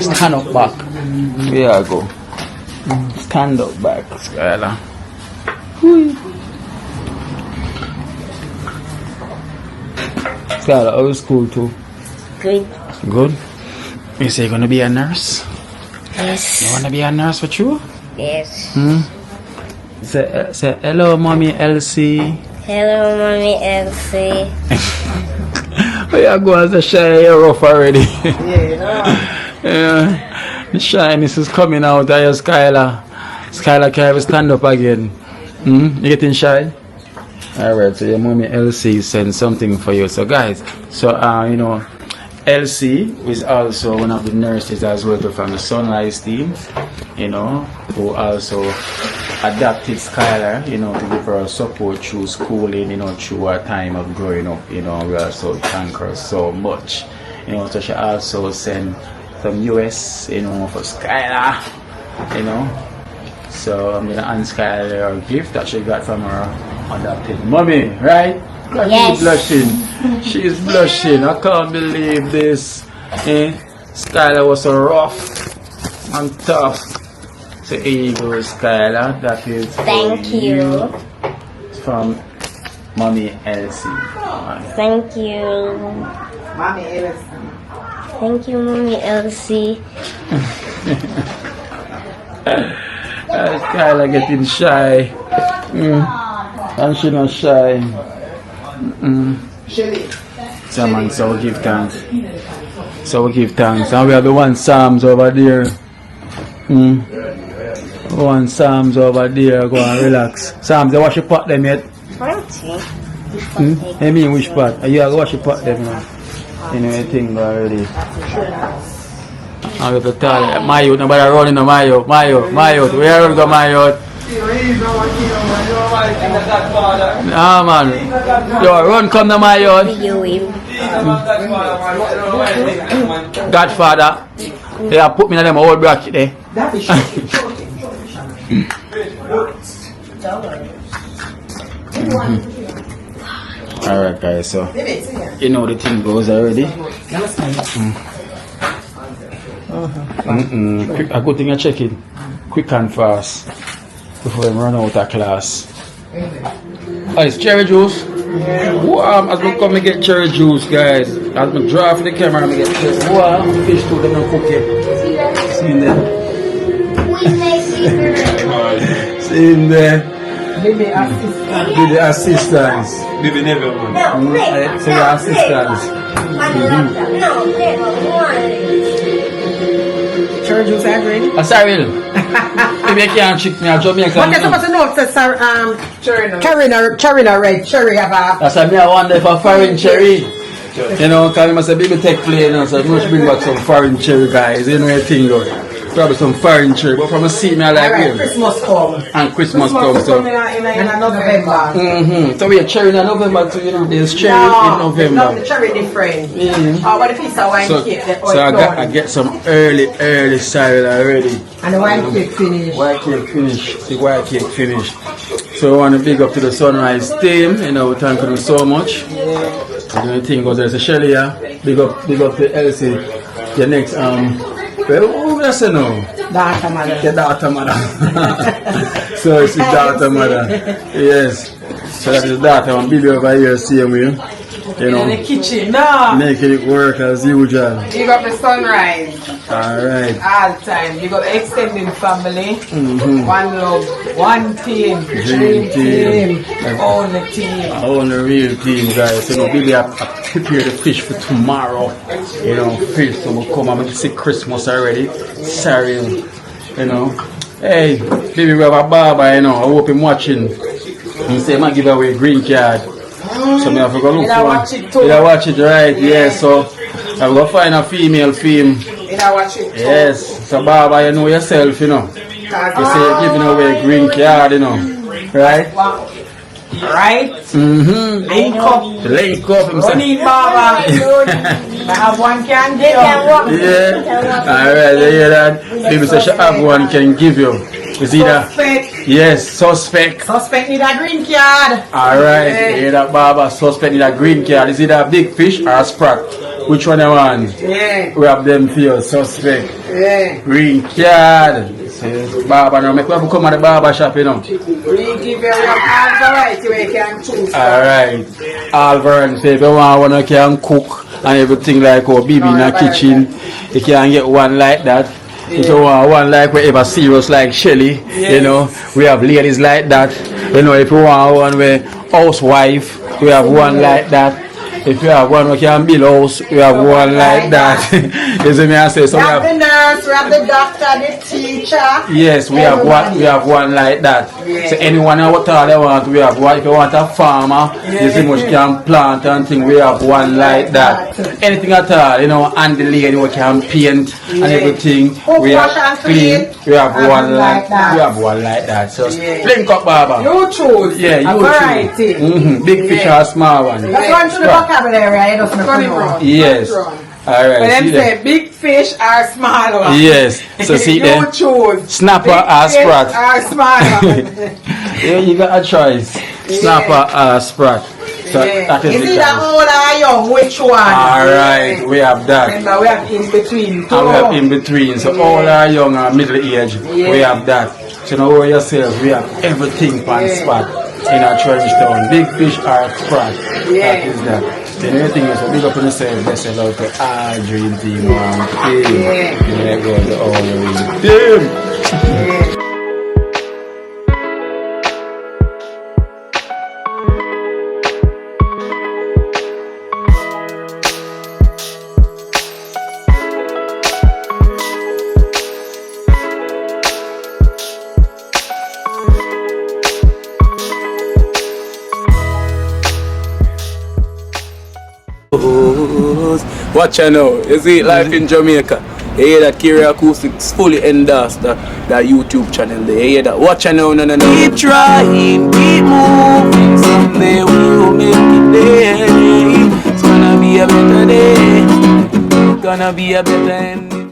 S2: Stand up back. There I go. Stand up back, Skylar. Skylar, how is school too?
S12: Good.
S2: Good? You say you're gonna be a nurse?
S12: Yes.
S2: You wanna be a nurse for you?
S12: Yes.
S2: Say hello, mommy Elsie.
S12: Hello, mommy Elsie.
S2: Yeah, go as a shy, you're rough already.
S10: Yeah.
S2: Yeah. The shyness is coming out of your Skylar. Skylar can't even stand up again. You getting shy? Alright, so your mommy LC sent something for you. So guys, you know, LC is also one of the nurses as well from the Sunrise team, you know, who also adopted Skylar, you know, to give her support through schooling, you know, through her time of growing up, you know. We also thank her so much, you know. So she also sent some US, you know, for Skylar, you know. So I'm gonna hand Skylar a gift that she got from her adopted mommy, right?
S12: Yes.
S2: She's blushing. She's blushing. I can't believe this. Skylar was so rough and tough. So here you go, Skylar. That is for
S12: Thank you.
S2: It's from Mommy Elsie.
S12: Thank you.
S10: Mommy Elsie.
S12: Thank you, Mommy Elsie.
S2: Skylar getting shy. And she not shy. So man, so we give thanks. So we give thanks. And we have the one Psalms over there. One Psalms over there. Go and relax. Psalms, you wash your pot them yet? I mean which pot? You have to wash your pot them now. You know anything already. I have to tell you, my youth, nobody running no my youth. Where you go my youth? Nah man. Yo, run come to my youth. Godfather. They have put me in them old bracket there. Alright guys, so you know the thing goes already. A good thing I check it quick and fast before I run out of class. Oh, it's cherry juice. Wow, as we come and get cherry juice, guys. As we draw for the camera, I get cherry. Wow, fish too, them not cook it. See in there. See in there.
S10: Baby assistance.
S2: Baby assistance.
S9: Baby never won.
S2: So your assistance.
S10: Cherry juice, I drink.
S2: Cyril. Maybe I can't trick me. I'm Jamaican.
S10: But you're supposed to know it's cherry no red. Cherry have a...
S2: That's why I wonder if a foreign cherry. You know, because I must say, baby take play, you know, so I must bring back some foreign cherry, guys. You know what I think, though. Probably some foreign cherry, but from a seat, me I like
S10: it. Christmas come.
S2: And Christmas come, so.
S10: In November.
S2: So we have cherry in November too, you know. There's cherry in November.
S10: No, the cherry different. Oh, but the piece of wine cake.
S2: So I get some early cereal already.
S10: And the wine cake finish.
S2: White cake finish. The white cake finish. So I want to big up to the Sunrise team. You know, we thank them so much. The only thing goes there's a Shelly here. Big up to Elsie. The next who will I say now?
S10: Daughter mother.
S2: The daughter mother. So it's the daughter mother. Yes. So that is daughter and baby over here seeing me. You know.
S10: In the kitchen, no.
S2: Making it work as usual.
S10: You got the Sunrise.
S2: Alright.
S10: All time. You got the extended family. One love, one team, dream team. Only team.
S2: Only real team, guys. You know, baby, I prepare the fish for tomorrow. You know, fish. So we'll come and see Christmas already. Sorry, you know. Hey, baby, we have a barber, you know. I hope him watching. He say, I might give away a green card. So I have to go look for
S10: watch it too.
S2: Did I watch it, right? Yes, so I'm going to find a female film.
S10: Did I watch it too?
S2: Yes, so Baba, you know yourself, you know. You say you're giving away a green card, you know. Right?
S10: Right? Link up.
S2: Link up.
S10: Running Baba. I have one can give you.
S2: Yeah. Alright, you hear that? People say she have one can give you. Is either
S10: suspect.
S2: Yes, suspect.
S10: Suspect need a green card.
S2: Alright, you hear that, Baba? Suspect need a green card. Is either a big fish or a sprat? Which one you want?
S10: Yeah.
S2: We have them for you, suspect.
S10: Yeah.
S2: Green card. So, Baba, now make we come at the barber shop, you know.
S10: We give you all variety where you can choose.
S2: Alright. All variety. If you want one, you can cook and everything like our baby in the kitchen. You can get one like that. If you want one like wherever serious like Shelly, you know, we have ladies like that. You know, if you want one with housewife, we have one like that. If you have one, we can build house. We have one like that. You see me? I say so.
S10: We have the nurse, we have the doctor, the teacher.
S2: Yes, we have one. We have one like that.
S10: Yeah.
S2: So anyone what all they want, we have one. If you want a farmer, you see much can plant and thing. We have one like that. Anything at all, you know, and the lady we can paint and everything. We have clean. We have one like that. We have one like that. So link up, Baba.
S10: You choose.
S2: Yeah, you choose. Big fish or small one.
S10: That's one to the vocabulary. I don't know.
S2: Yes. Alright.
S10: But them say big fish or small one.
S2: Yes. So see
S10: you
S2: there.
S10: choose.
S2: Snapper or sprat.
S10: Or small one.
S2: Yeah, you got a choice. Snapper or sprat. So that is
S10: either old or young, which one?
S2: Alright, we have that.
S10: Remember, we have in between too.
S2: And we have in between. So all our young and middle age, we have that. So now over yourself, we have everything on spot in our trench town. Big fish or sprat. That is that. Then everything else, big up on yourself, best of luck to our dream team. Yeah, go all the way.
S15: Watch out now, you see life in Jamaica. You hear that Kiri Acoustics fully endorsed that YouTube channel there. You hear that? Watch out now, no. Keep trying, keep moving. Someday we will make it there. It's gonna be a better day. It's gonna be a better end.